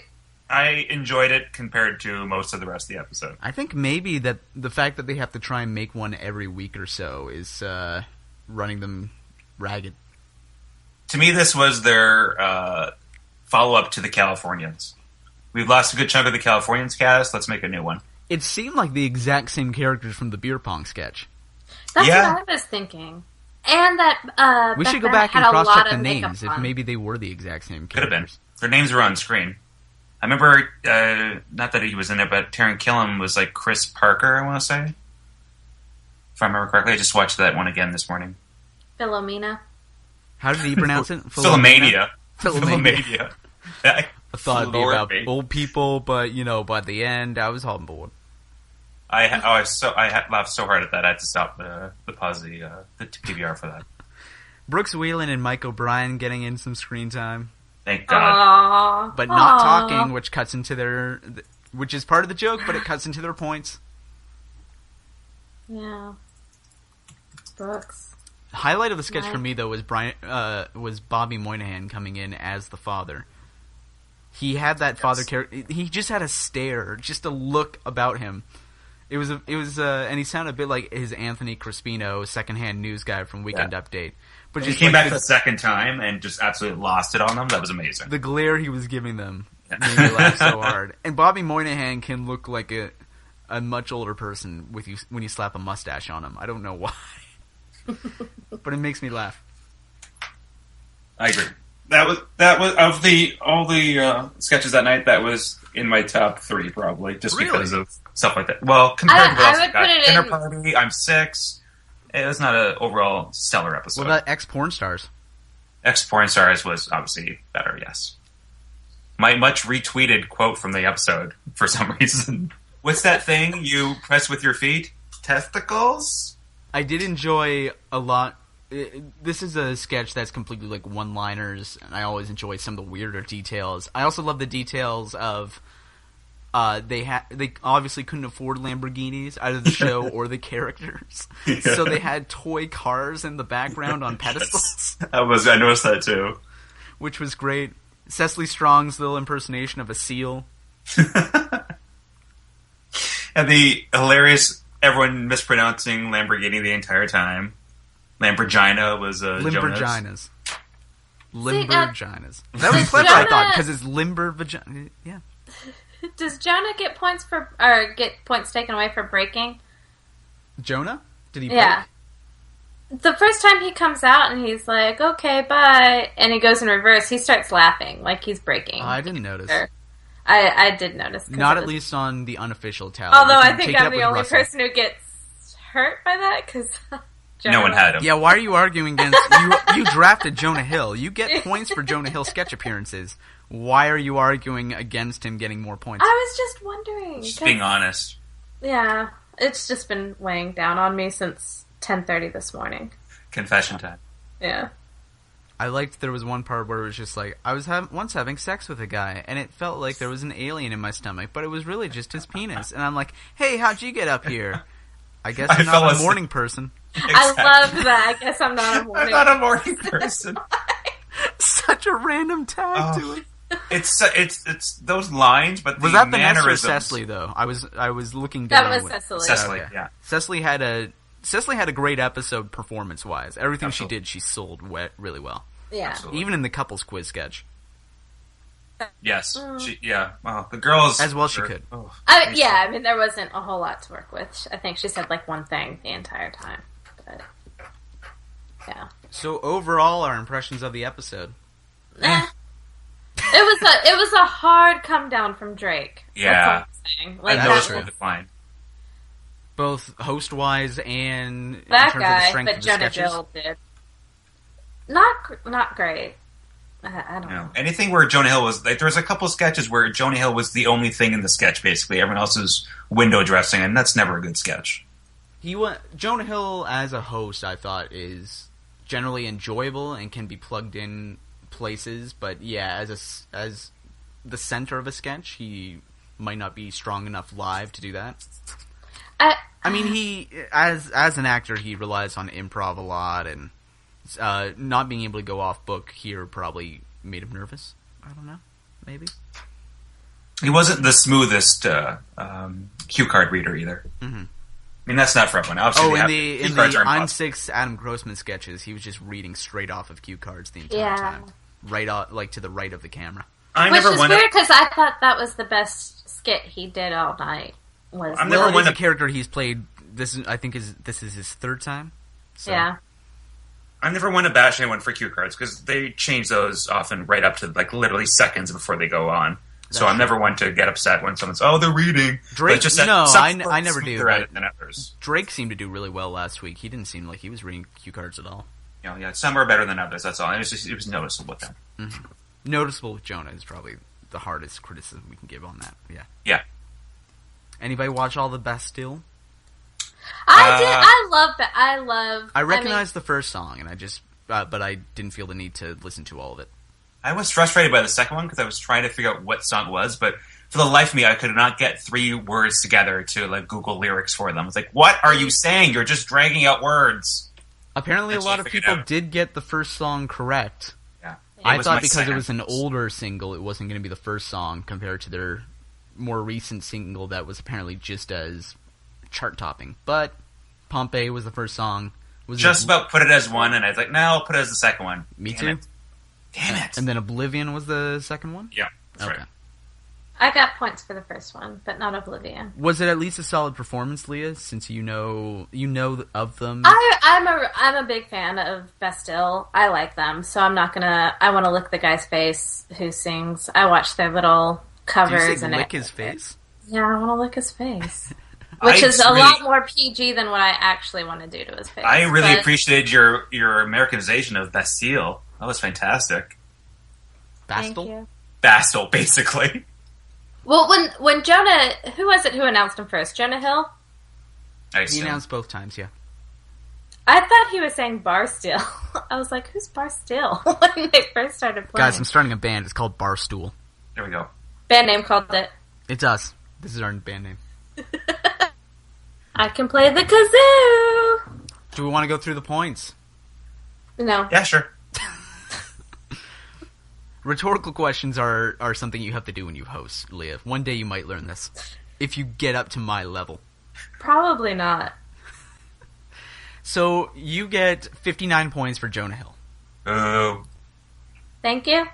I enjoyed it compared to most of the rest of the episode. I think maybe that the fact that they have to try and make one every week or so is running them ragged. To me, this was their follow-up to the Californians. We've lost a good chunk of the Californians cast. Let's make a new one. It seemed like the exact same characters from the beer pong sketch. That's what I was thinking. And that we should go Becca back and had a lot cross-check the of makeup names if on. maybe they were the exact same Could have been. characters. Their names were on screen. I remember, not that he was in it, but Taron Killam was like Chris Parker, I want to say. If I remember correctly. I just watched that one again this morning. Philomena. How did he pronounce it? Philomania. Philomania. I I thought it'd be about old people, but by the end, I was on board. I laughed so hard at that I had to stop the pause the PVR for that. Brooks Wheelan and Mike O'Brien getting in some screen time. Thank God. Aww. But not talking, which cuts into which is part of the joke, but it cuts into their points. Yeah. Brooks. Highlight of the sketch for me though was Bobby Moynihan coming in as the father. He had that father character. He just had a stare, just a look about him. It was, and he sounded a bit like his Anthony Crispino, secondhand news guy from Weekend Update. But he came back the second time and just absolutely lost it on them. That was amazing. The glare he was giving them made me laugh so hard. And Bobby Moynihan can look like a much older person when you slap a mustache on him. I don't know why, but it makes me laugh. I agree. That was of all the sketches that night. That was in my top 3 probably, just because of stuff like that. Well, compared to what else I got, Dinner Party, I'm 6. It was not an overall stellar episode. What about Ex-Porn Stars? Ex-Porn Stars was obviously better. Yes, my much retweeted quote from the episode for some reason. What's that thing you press with your feet? Testicles. I did enjoy a lot. This is a sketch that's completely like one-liners, and I always enjoy some of the weirder details. I also love the details of they obviously couldn't afford Lamborghinis, either the show or the characters, so they had toy cars in the background on pedestals. Yes. I noticed that too, which was great. Cecily Strong's little impersonation of a seal, and the hilarious everyone mispronouncing Lamborghini the entire time. Lamborghina was Limberginas. Limberginas. See, that was clever, I thought, because it's limber vagina. Yeah. Does Jonah get points taken away for breaking? Jonah? Did he? Yeah. Break? The first time he comes out and he's like, "Okay, bye," and he goes in reverse, he starts laughing like he's breaking. Oh, I didn't notice. I did notice. Not at least on the unofficial tally. Although I think I'm the only person who gets hurt by that because. No one had him. Yeah, why are you arguing against... You drafted Jonah Hill. You get points for Jonah Hill sketch appearances. Why are you arguing against him getting more points? I was just wondering. Just being honest. Yeah, it's just been weighing down on me since 10:30 this morning. Confession time. Yeah. I liked there was one part where it was just like, I was once having sex with a guy, and it felt like there was an alien in my stomach, but it was really just his penis. And I'm like, hey, how'd you get up here? I guess I'm not a morning person. Exactly. I love that. I guess I'm not a morning I'm not a morning person. Such a random tag to it. It's those lines, but was the that mannerisms. Vanessa or Cecily though? I was looking down. That was Cecily. Cecily, okay. yeah. Cecily had a great episode performance wise. Everything Absolutely. she did, she sold really well. Yeah. Absolutely. Even in the couples quiz sketch. Yes. The girls As well she could. Oh, I mean, there wasn't a whole lot to work with. I think she said like one thing the entire time. But, yeah. So overall, our impressions of the episode. It was a hard come down from Drake. Yeah. That's all I'm saying. Like, That that was was true. the fine. Both host wise and in that terms of the guy, strength but of the Jonah sketches. Hill did. Not great. I don't know. Anything where Jonah Hill was... Like, there was a couple sketches where Jonah Hill was the only thing in the sketch, basically. Everyone else is window dressing, and that's never a good sketch. Jonah Hill as a host, I thought, is generally enjoyable and can be plugged in places, but yeah, as the center of a sketch, he might not be strong enough live to do that. I mean, he as an actor, he relies on improv a lot, and not being able to go off book here probably made him nervous. I don't know, maybe. He wasn't the smoothest cue card reader either. Mm-hmm. I mean, that's not for everyone. Obviously, in the I'm 6 Adam Grossman sketches, he was just reading straight off of cue cards the entire time, right off, like to the right of the camera. Which is weird because I thought that was the best skit he did all night. It's a character he's played. I think this is his third time. So. Yeah. I never want to bash anyone for cue cards because they change those often right up to like literally seconds before they go on. So I'm never one to get upset when someone's, they're reading. Drake, I never do. Than others. Drake seemed to do really well last week. He didn't seem like he was reading cue cards at all. Yeah, some are better than others, that's all. It was noticeable with them. Mm-hmm. Noticeable with Jonah is probably the hardest criticism we can give on that. Yeah. Yeah. Anybody watch all the Bastille? I did. I love. I recognized the first song, and but I didn't feel the need to listen to all of it. I was frustrated by the second one because I was trying to figure out what song it was, but for the life of me, I could not get 3 words together to like Google lyrics for them. It's like, what are you saying? You're just dragging out words. Apparently, a lot of people did get the first song correct. Yeah, I thought because it was an older single, it wasn't going to be the first song compared to their more recent single that was apparently just as chart-topping. But Pompeii was the first song. Just about put it as one, and I was like, no, I'll put it as the second one. Me too. Damn it. And then Oblivion was the second one? Yeah, that's right. I got points for the first one, but not Oblivion. Was it at least a solid performance, Leah, since you know of them? I'm a big fan of Bastille. I like them, so I'm not gonna... I want to lick the guy's face who sings. I watch their little covers. Did you say and lick his face? Yeah, I want to lick his face. Which is a lot more PG than what I actually want to do to his face. I really appreciated your Americanization of Bastille. That was fantastic. Bastille? Bastille, basically. Well, when Jonah... Who was it who announced him first? Jonah Hill? He announced both times, yeah. I thought he was saying Barstill. I was like, who's Barstill? When they first started playing. Guys, I'm starting a band. It's called Barstool. There we go. Band name called it. It's us. This is our band name. I can play the kazoo! Do we want to go through the points? No. Yeah, sure. Rhetorical questions are something you have to do when you host, Leah. One day you might learn this. If you get up to my level. Probably not. So, you get 59 points for Jonah Hill. Oh. Thank you.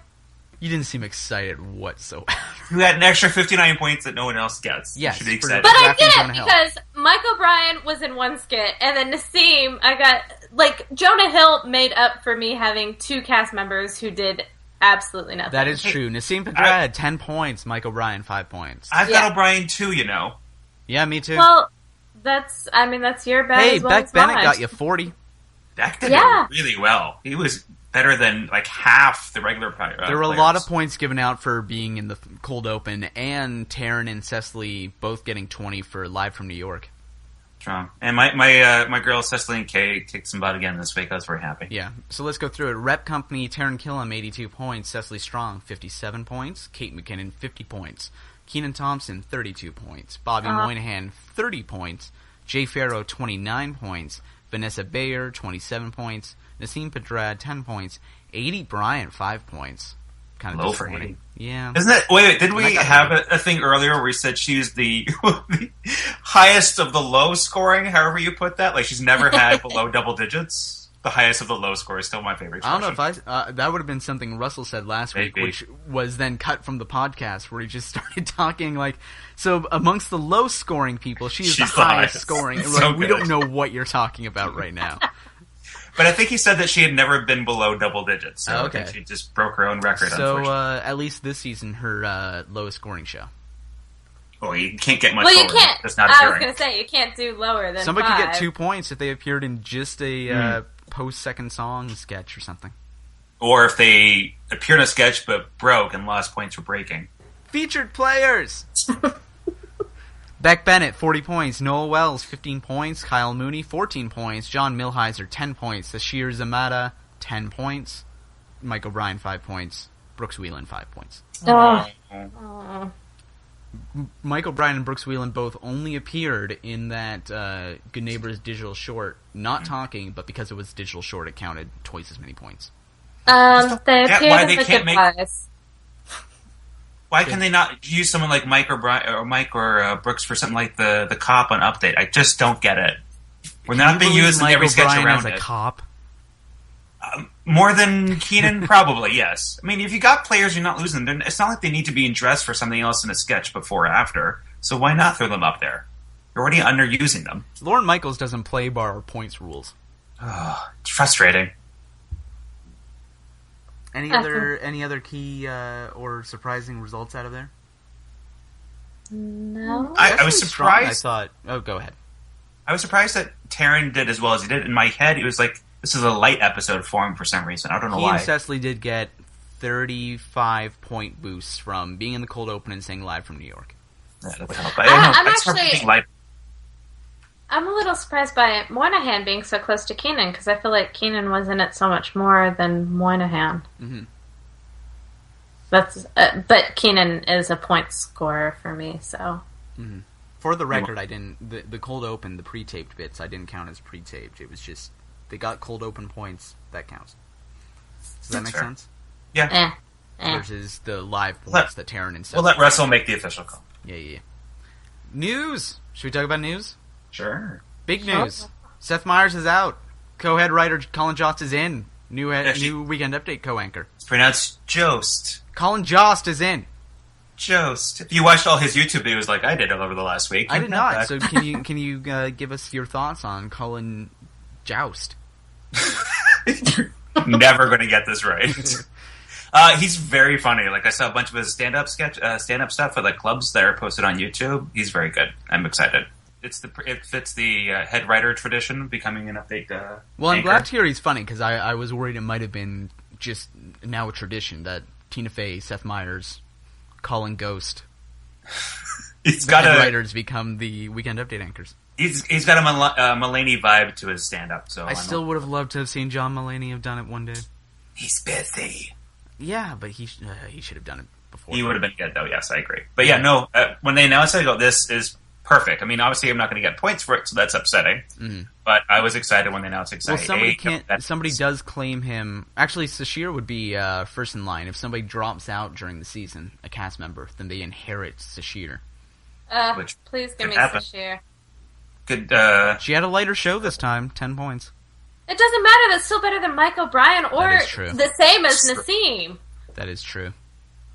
You didn't seem excited whatsoever. You had an extra 59 points that no one else gets. Yes. You should be excited. But I did it because Mike O'Brien was in one skit, and then Nassim, I got... Like, Jonah Hill made up for me having 2 cast members who did absolutely nothing. That is true. Nassim Pedrad, 10 points. Mike O'Brien, 5 points. I've got O'Brien too, you know. Yeah, me too. Well, that's your bet as well Beck as Bennett mine. got you 40. Beck did it really well. He was better than like half the regular players. There were a lot of points given out for being in the cold open, and Taryn and Cecily both getting 20 for Live from New York. Strong. And my girl Cecily and Kay kicked some butt again this week. I was very happy. Yeah. So let's go through it. Rep Company, Taryn Killam, 82 points. Cecily Strong, 57 points. Kate McKinnon, 50 points. Keenan Thompson, 32 points. Bobby Moynihan, 30 points. Jay Farrow, 29 points. Vanessa Bayer, 27 points. Nassim Pedrad, 10 points. 80 Bryant, 5 points. Kind of low for 80. Yeah. Isn't that... Wait, did we have a thing earlier where we said she's the highest of the low scoring, however you put that? Like, she's never had below double digits? The highest of the low score is still my favorite expression. I don't know if that would have been something Russell said last week, which was then cut from the podcast, where he just started talking like, so amongst the low scoring people, she's the highest scoring. And so we don't know what you're talking about right now. But I think he said that she had never been below double digits, so okay. I think she just broke her own record, so, at least this season, her lowest scoring show. Oh, you can't get much lower. You can't. That's not I was going to say, you can't do lower than Somebody 5. could get 2 points if they appeared in just a post-second song sketch or something. Or if they appeared in a sketch but broke and lost points for breaking. Featured players! Beck Bennett, 40 points. Noel Wells, 15 points. Kyle Mooney, 14 points. John Milheiser, 10 points. Sashir Zamata, 10 points. Mike O'Brien, 5 points. Brooks Whelan, 5 points. Mike O'Brien and Brooks Whelan both only appeared in that Good Neighbors digital short, not talking, but because it was digital short, it counted twice as many points. They appeared in the Good Pies. Why can they not use someone like Mike or Brooks for something like the cop on Update? I just don't get it. We're not being used in every sketch around it. As a cop? More than Keenan, probably, yes. I mean, if you got players, you're not losing them. It's not like they need to be dressed for something else in a sketch before or after. So why not throw them up there? You're already underusing them. Lorne Michaels doesn't play by our points rules. Oh, it's frustrating. Any other key or surprising results out of there? No. I was surprised. I thought. Oh, go ahead. I was surprised that Taryn did as well as he did. In my head, it was like this is a light episode for him for some reason. I don't know why. He and Cecily did get 35-point boosts from being in the cold open and saying live from New York. Yeah, that would help. I'm a little surprised by Moynihan being so close to Keenan because I feel like Keenan was in it so much more than Moynihan. Mm-hmm. But Keenan is a point scorer for me, so. Mm-hmm. For the record, I didn't the cold open, the pre-taped bits, I didn't count as pre-taped. It was just they got cold open points. That counts. Does that make sense? Yeah. Versus the live points that Taryn and Seth. We'll let Russell make the official call. Yeah. News. Should we talk about news? Sure. Big news. Seth Meyers is out. Co-head writer Colin Jost is in. New Weekend Update co-anchor. It's pronounced Jost. Colin Jost is in. Jost. If you watched all his YouTube videos like I did over the last week, I did not. So can you give us your thoughts on Colin Joust? You're never going to get this right. He's very funny. Like I saw a bunch of his stand-up stuff at like clubs that are posted on YouTube. He's very good. I'm excited. It fits the head writer tradition, becoming an update. Well, I'm glad to hear he's funny because I was worried it might have been just now a tradition that Tina Fey, Seth Meyers, Colin Ghost, writers become the Weekend Update anchors. He's got a Mulaney vibe to his stand-up. So I still would have loved to have seen John Mulaney have done it one day. He's busy. Yeah, but he should have done it before. He would have been good though. Yes, I agree. But when they announced it, I go, "This is perfect." I mean, obviously, I'm not going to get points for it, so that's upsetting. Mm-hmm. But I was excited when they announced it. Well, somebody does claim him. Actually, Sashir would be first in line. If somebody drops out during the season, a cast member, then they inherit Sashir. Please give me Sashir. She had a lighter show this time. 10 points. It doesn't matter. That's still better than Mike O'Brien or the same as Nassim. That is true.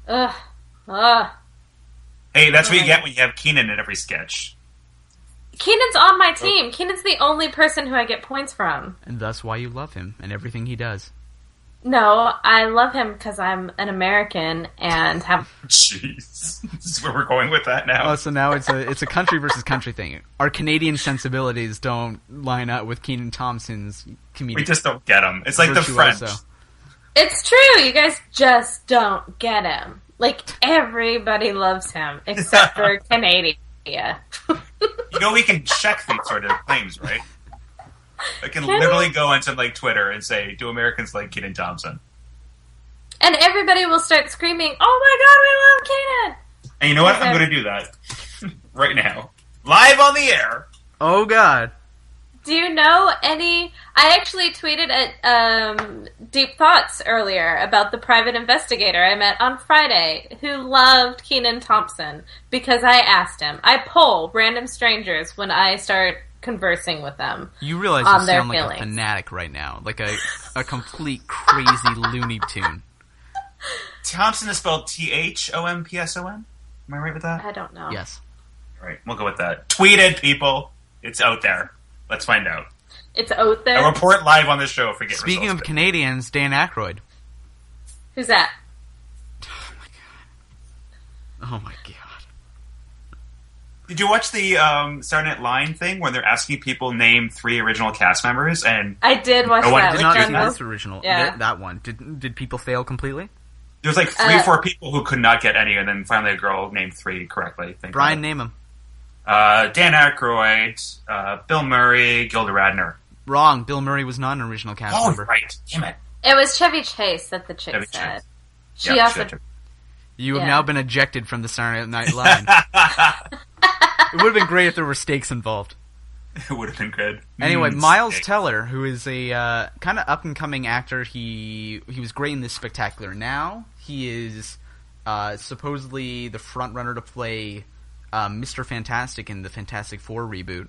Ugh. Hey, that's what you get when you have Keenan in every sketch. Keenan's on my team. Keenan's the only person who I get points from. And thus why you love him and everything he does. No, I love him because I'm an American and have... Jeez. This is where we're going with that now. Oh, so now it's a country versus country thing. Our Canadian sensibilities don't line up with Kenan Thompson's comedic. We just don't get them. It's like the French. It's true. You guys just don't get him. Like, everybody loves him except for Canada. We can check these sort of claims, right? I can literally go onto like Twitter and say, "Do Americans like Kenan Thompson?" And everybody will start screaming, "Oh my God, we love Kenan!" And you know what? I'm going to do that right now, live on the air. Oh God! Do you know any? I actually tweeted at Deep Thoughts earlier about the private investigator I met on Friday who loved Kenan Thompson because I asked him. I poll random strangers when I start conversing with them. You realize you sound like a fanatic right now, like a complete crazy Looney Tune. Thompson is spelled Thompson. Am I right with that? I don't know. Yes. All right, we'll go with that. Tweet it, people. It's out there. Let's find out. It's out there. I report live on this show if we get Speaking of Canadians, Dan Aykroyd. Who's that? Oh my god. Did you watch the Saturday Night Live thing where they're asking people name 3 original cast members? And I did watch that. Did not original. Yeah. That one. Did people fail completely? There was like 3 or 4 people who could not get any, and then finally a girl named 3 correctly. Brian, name them. Dan Aykroyd, Bill Murray, Gilda Radner. Wrong. Bill Murray was not an original cast member. Right. Damn it. It was Chevy Chase that the chick said. She also... You have now been ejected from the Saturday Night Live. It would have been great if there were stakes involved. It would have been good. Anyway, Miles Teller, who is a kind of up-and-coming actor, he was great in this Spectacular Now. He is supposedly the front-runner to play Mr. Fantastic in the Fantastic Four reboot.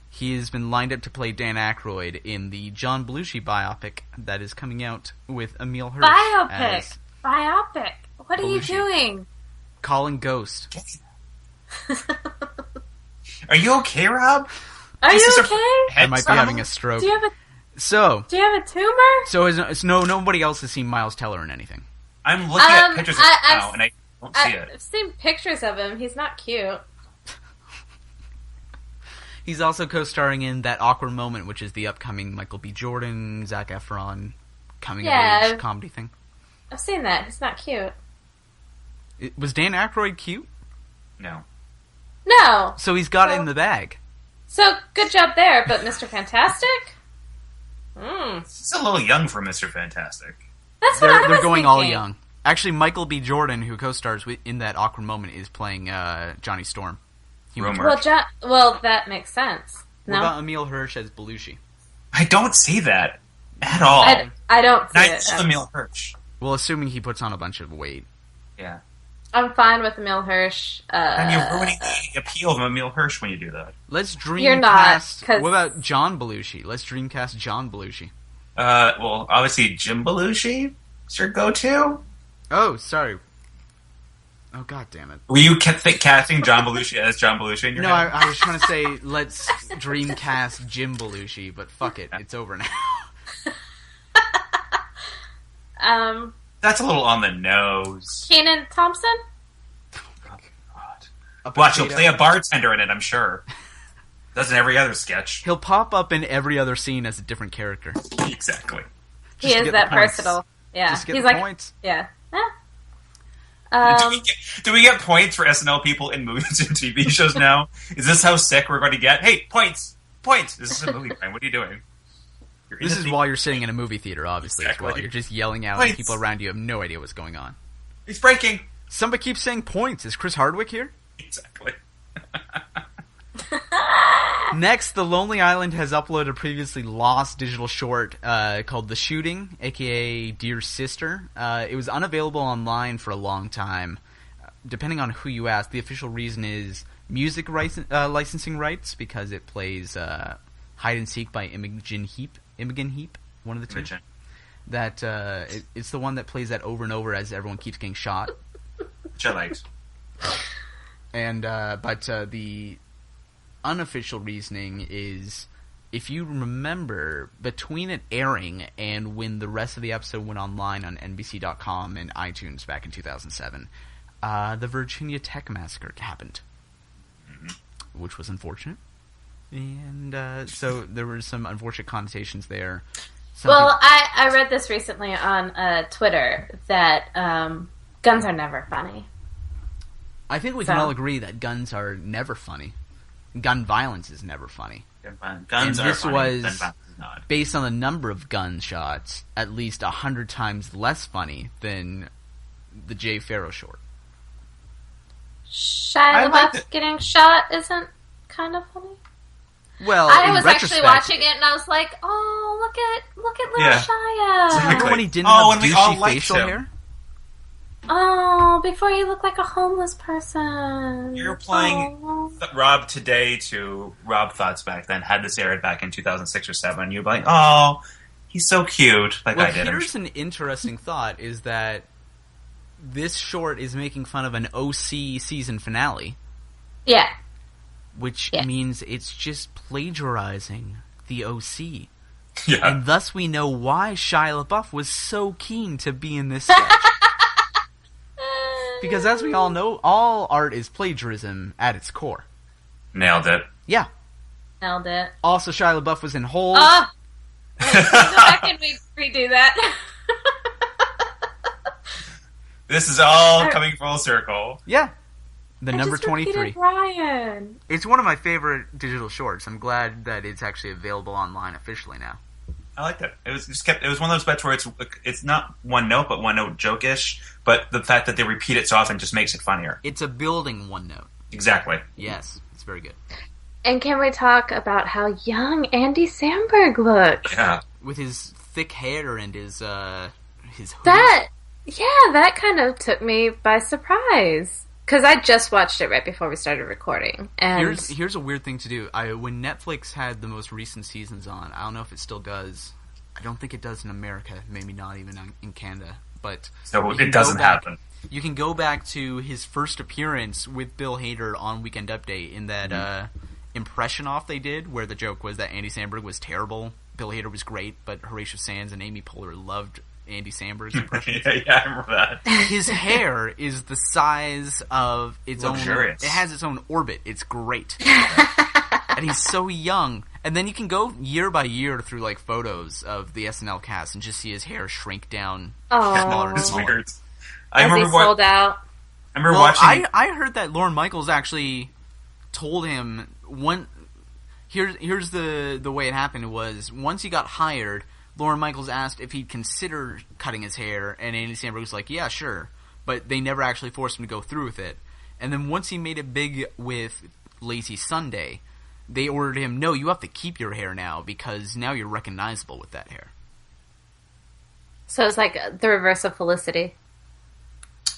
He has been lined up to play Dan Aykroyd in the John Belushi biopic that is coming out with Emile Hirsch. Biopic? What are you doing? Calling Ghost. Are you okay, Rob? Are you okay? I might be having a stroke. Do you have So, do you have a tumor? So nobody else has seen Miles Teller in anything. I'm looking at pictures of him now, and I don't see it. I've seen pictures of him. He's not cute. He's also co-starring in That Awkward Moment, which is the upcoming Michael B. Jordan, Zac Efron coming-of-age comedy thing. I've seen that. He's not cute. Was Dan Aykroyd cute? No. No. So he's got it in the bag. So, good job there, but Mr. Fantastic? He's a little young for Mr. Fantastic. That's what I was They're going thinking. all young. Actually, Michael B. Jordan, who co-stars in That Awkward Moment, is playing Johnny Storm. Well, that makes sense. What about Emile Hirsch as Belushi? I don't see that at all. I don't see Nice it. Emile Hirsch. Well, assuming he puts on a bunch of weight. Yeah. I'm fine with Emile Hirsch. And you're ruining the appeal of Emile Hirsch when you do that. Let's dreamcast. You're not, 'cause... What about John Belushi? Let's dreamcast John Belushi. Well, obviously Jim Belushi is your go-to. Oh, sorry. Oh, god damn it. Were you casting John Belushi as John Belushi in your head? I was trying to say, let's dreamcast Jim Belushi, but fuck it. It's over now. That's a little on the nose. Kenan Thompson? Oh, God. Watch, he'll play a bartender in it, I'm sure. Does in every other sketch. He'll pop up in every other scene as a different character. Exactly. He is that versatile. Yeah. Just get He's the like, points. yeah. Do we get points for SNL people in movies and TV shows now? Is this how sick we're going to get? Hey, points! Points! This is a movie time. What are you doing? This is while you're sitting in a movie theater, obviously, exactly. as well. You're just yelling out, Points. and people around you have no idea what's going on. He's breaking! Somebody keeps saying points. Is Chris Hardwick here? Exactly. Next, The Lonely Island has uploaded a previously lost digital short called The Shooting, aka Dear Sister. It was unavailable online for a long time. Depending on who you ask, the official reason is music licensing rights, because it plays Hide and Seek by Imogen Heap, one of the two. Imogen. That it's the one that plays that over and over as everyone keeps getting shot. Which I liked. And but the unofficial reasoning is, if you remember, between it airing and when the rest of the episode went online on NBC.com and iTunes back in 2007, the Virginia Tech Massacre happened, which was unfortunate. And so there were some unfortunate connotations there. I read this recently on Twitter that guns are never funny. I think we can all agree that guns are never funny. Gun violence is never funny. Guns and are this funny, was, gun violence is not. based on the number of gunshots, at least 100 times less funny than the Jay Farrow short. Shia LaBeouf getting shot isn't kind of funny. Well, I in was retrospect, actually watching it and I was like, "Oh, look at little Shia." Exactly. Remember when he didn't have when we all douchey liked facial him. hair? Oh, before he looked like a homeless person. You're playing Oh. Rob today to Rob thoughts back then. Had this aired back in 2006 or 7. You're like, oh, he's so cute. Like Well, I did. here's an interesting thought, is that this short is making fun of an OC season finale. Yeah. Which means it's just plagiarizing the OC. Yeah. And thus we know why Shia LaBeouf was so keen to be in this sketch. Because as we all know, all art is plagiarism at its core. Nailed it. Yeah. Nailed it. Also, Shia LaBeouf was in Holes. Wait, can we go back and redo that? This is all coming full circle. Yeah. The I number just 23. repeated Ryan. It's one of my favorite digital shorts. I'm glad that it's actually available online officially now. I like that. It was just it was one of those bets where it's not one note, but one note joke-ish. But the fact that they repeat it so often just makes it funnier. It's a building one note. Exactly. Yes, it's very good. And can we talk about how young Andy Samberg looks? Yeah. With his thick hair and his hoodie. That kind of took me by surprise. Because I just watched it right before we started recording. And Here's a weird thing to do. When Netflix had the most recent seasons on, I don't know if it still does. I don't think it does in America. Maybe not even in Canada. But So it doesn't happen. You can go back to his first appearance with Bill Hader on Weekend Update in that impression off they did, where the joke was that Andy Samberg was terrible Bill Hader was great, but Horatio Sands and Amy Poehler loved Andy Samberg's impression. Yeah, I remember that. His hair is the size of its Luxurious. own... It has its own orbit. It's great. And he's so young. And then you can go year by year through like photos of the SNL cast and just see his hair shrink down smaller and It's smaller. weird. As he sold out. I remember watching... I heard that Lorne Michaels actually told him... Here's the way it happened was, once he got hired, Lorne Michaels asked if he'd consider cutting his hair, and Andy Samberg was like, yeah, sure. But they never actually forced him to go through with it. And then once he made it big with Lazy Sunday, they ordered him, no, you have to keep your hair now, because now you're recognizable with that hair. So it's like the reverse of Felicity.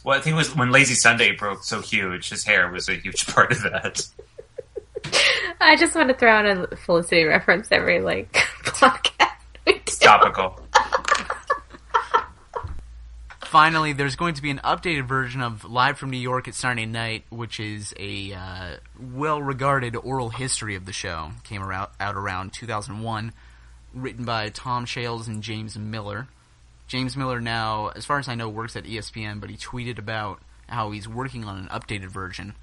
Well, I think it was when Lazy Sunday broke so huge, his hair was a huge part of that. I just want to throw in a Felicity reference every, podcast. It's topical. Finally, there's going to be an updated version of Live from New York at Saturday Night, which is a well-regarded oral history of the show. Came out around 2001, written by Tom Shales and James Miller. James Miller now, as far as I know, works at ESPN, but he tweeted about how he's working on an updated version.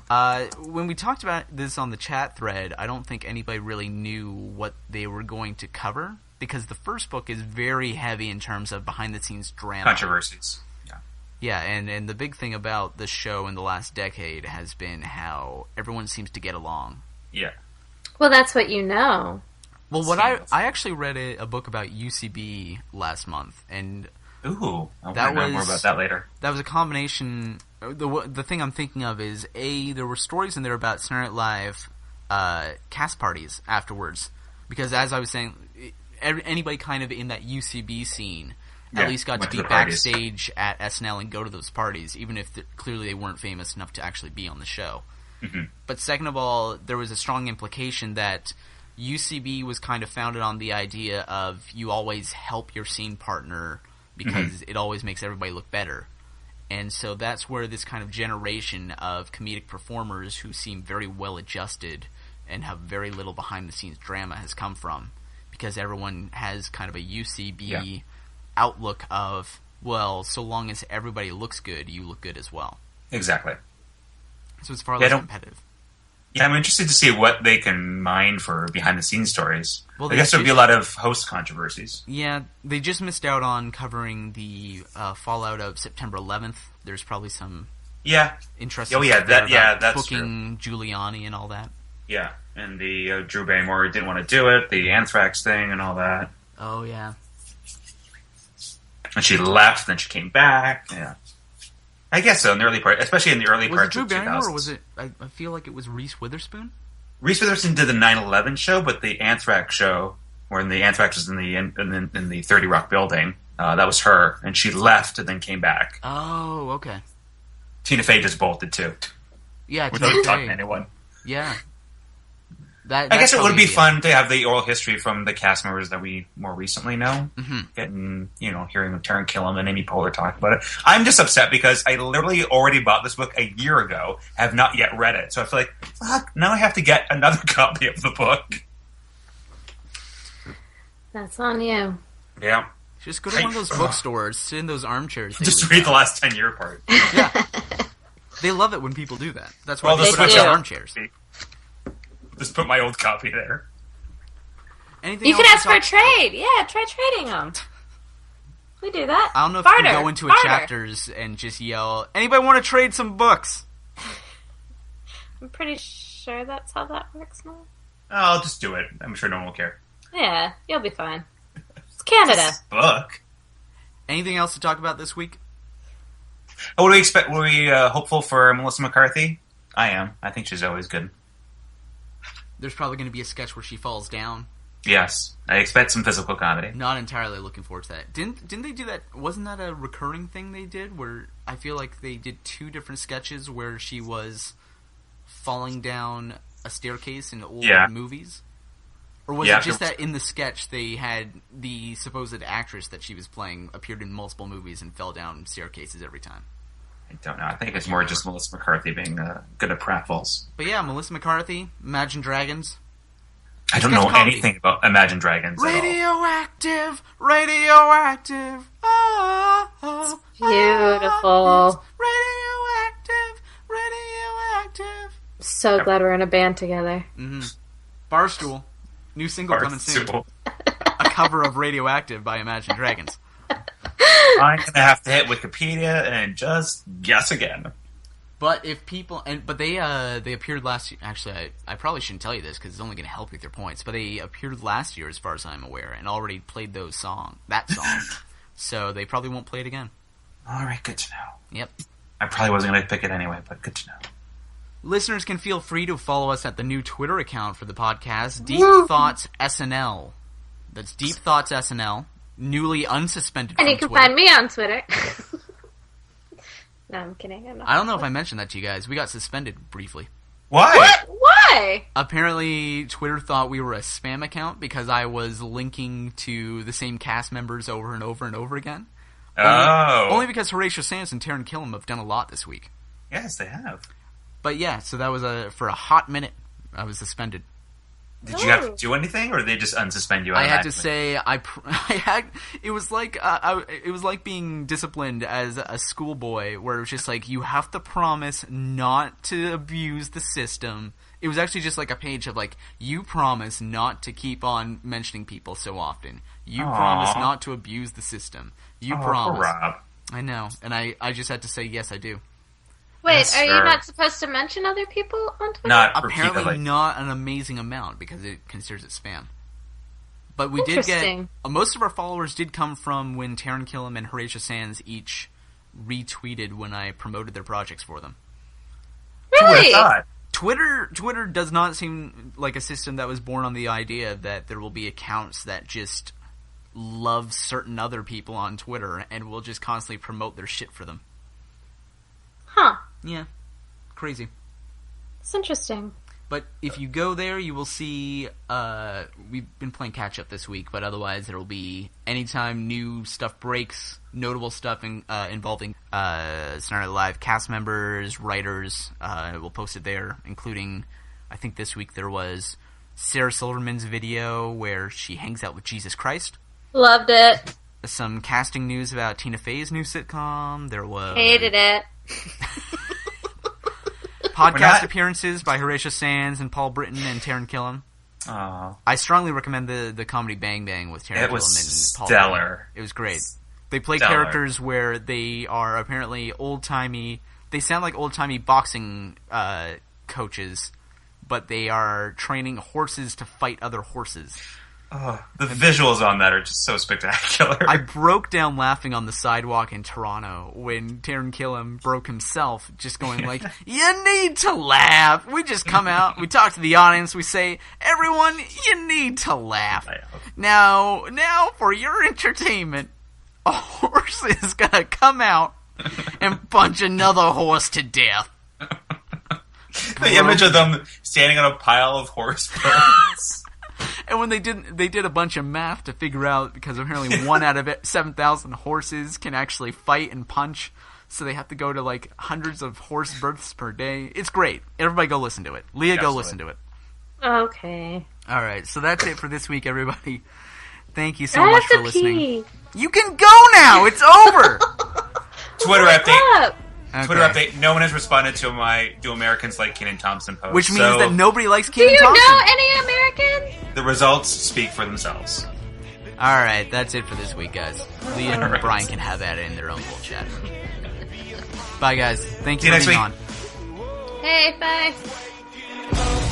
When we talked about this on the chat thread, I don't think anybody really knew what they were going to cover, because the first book is very heavy in terms of behind-the-scenes drama. Controversies. Yeah. Yeah, and the big thing about the show in the last decade has been how everyone seems to get along. Yeah. Well, that's what you know. Well, I actually read a book about UCB last month, and Ooh, I'll find out more about that later. That was a combination. The thing I'm thinking of is, there were stories in there about Saturday Night Live cast parties afterwards, because as I was saying, anybody kind of in that UCB scene at least got to be backstage at SNL and go to those parties, even if clearly they weren't famous enough to actually be on the show. Mm-hmm. But second of all, there was a strong implication that UCB was kind of founded on the idea of you always help your scene partner because it always makes everybody look better. And so that's where this kind of generation of comedic performers who seem very well adjusted and have very little behind-the-scenes drama has come from. Because everyone has kind of a UCB outlook of, well, so long as everybody looks good, you look good as well. Exactly. So it's far less competitive. Yeah, I'm interested to see what they can mine for behind-the-scenes stories. Well, I guess there'll be a lot of host controversies. Yeah, they just missed out on covering the fallout of September 11th. There's probably some interesting stuff that's booking true. Giuliani and all that. Yeah, and the Drew Barrymore didn't want to do it, the anthrax thing and all that. Oh, yeah. And she left, then she came back. Yeah. I guess so, in the early part, especially in the early parts of the 2000s. Was it Drew Barrymore, or was it, I feel like it was Reese Witherspoon? Reese Witherspoon did the 9/11 show, but the Anthrax show, when the Anthrax was in the 30 Rock building, that was her, and she left and then came back. Oh, okay. Tina Fey just bolted, too. Yeah, without talking to anyone. Yeah. I guess it would be fun to have the oral history from the cast members that we more recently know. Mm-hmm. Getting, hearing Taron Killam and Amy Poehler talk about it. I'm just upset because I literally already bought this book a year ago, have not yet read it. So I feel like, fuck, now I have to get another copy of the book. That's on you. Yeah. Just go to one of those bookstores, sit in those armchairs. Just read the last 10-year part. Yeah. They love it when people do that. That's why they put armchairs. Just put my old copy there. Anything you can ask for a trade. Yeah, try trading them. We do that. I don't know if you can go into a chapters and just yell, anybody want to trade some books? I'm pretty sure that's how that works now. I'll just do it. I'm sure no one will care. Yeah, you'll be fine. It's Canada. Book. Anything else to talk about this week? What do we expect? Were we hopeful for Melissa McCarthy? I am. I think she's always good. There's probably going to be a sketch where she falls down. Yes. I expect some physical comedy. Not entirely looking forward to that. Didn't they do that? Wasn't that a recurring thing they did? Where I feel like they did 2 different sketches where she was falling down a staircase in old movies? Or was it just that in the sketch they had the supposed actress that she was playing appeared in multiple movies and fell down staircases every time? I don't know. I think it's more just Melissa McCarthy being good at pratfalls. But yeah, Melissa McCarthy, Imagine Dragons. I don't know anything about Imagine Dragons at all. Radioactive, radioactive. Beautiful. Radioactive, radioactive. So glad we're in a band together. Mm-hmm. Barstool. New single coming soon. Barstool. A cover of Radioactive by Imagine Dragons. I'm gonna have to hit Wikipedia and just guess again. But if people they appeared last year. Actually, I probably shouldn't tell you this because it's only going to help with your points. But they appeared last year, as far as I'm aware, and already played that song. So they probably won't play it again. All right, good to know. Yep. I probably wasn't going to pick it anyway, but good to know. Listeners can feel free to follow us at the new Twitter account for the podcast, Deep Thoughts SNL. That's Deep Thoughts SNL, newly unsuspended. And you can find me on Twitter. No, I'm kidding. I don't know if I mentioned that to you guys. We got suspended briefly. Why? What? Why? Apparently, Twitter thought we were a spam account because I was linking to the same cast members over and over and over again. Only because Horatio Sands and Taran Killam have done a lot this week. Yes, they have. But yeah, so that was for a hot minute, I was suspended. Did you have to do anything, or did they just unsuspend you? I had to say it was like being disciplined as a schoolboy, where it was just like you have to promise not to abuse the system. It was actually just like a page of like, you promise not to keep on mentioning people so often. You promise not to abuse the system. You promise. Rob. I know, and I just had to say yes, I do. Wait, Yes, are you sir. not supposed to mention other people on Twitter? Not Apparently repeatedly. not an amazing amount because it considers it spam. But we did get Interesting. most of our followers did come from when Taran Killam and Horatio Sands each retweeted when I promoted their projects for them. Who would have Really? thought? Twitter does not seem like a system that was born on the idea that there will be accounts that just love certain other people on Twitter and will just constantly promote their shit for them. Huh. Yeah. Crazy. It's interesting. But if you go there, you will see, we've been playing catch-up this week, but otherwise there will be, anytime new stuff breaks, notable stuff involving Saturday Night Live cast members, writers, we'll post it there, including, I think this week there was Sarah Silverman's video where she hangs out with Jesus Christ. Loved it. Some casting news about Tina Fey's new sitcom. There was... Hated it. Podcast appearances by Horatio Sands and Paul Britton and Taran Killam. Oh, I strongly recommend the comedy Bang Bang with Taran it Killam was and Paul stellar. Britton. It was great. They play Stellar. characters where they are apparently old-timey... They sound like old-timey boxing coaches, but they are training horses to fight other horses. Oh, the visuals on that are just so spectacular. I broke down laughing on the sidewalk in Toronto when Taran Killam broke himself, just going like, you need to laugh. We just come out, we talk to the audience, we say, everyone, you need to laugh. Now for your entertainment, a horse is gonna come out and punch another horse to death. The image of them standing on a pile of horse bones. And when they did a bunch of math to figure out, because apparently 1 out of 7,000 horses can actually fight and punch, so they have to go to like hundreds of horse births per day. It's great. Everybody go listen to it. Leah, go listen to it. Okay. All right, so that's it for this week, everybody. Thank you so I much have for to listening. pee. You can go now. It's over. Twitter What's update. up? Twitter Okay. update. No one has responded to my "Do Americans Like Kenan Thompson" post, Which means so that nobody likes Do Kenan you Thompson. know any Americans? the results speak for themselves. All right, that's it for this week, guys. Leah and All right. Brian can have that in their own little chat. Bye, guys. Thank See you you for next being week. on. Hey, bye.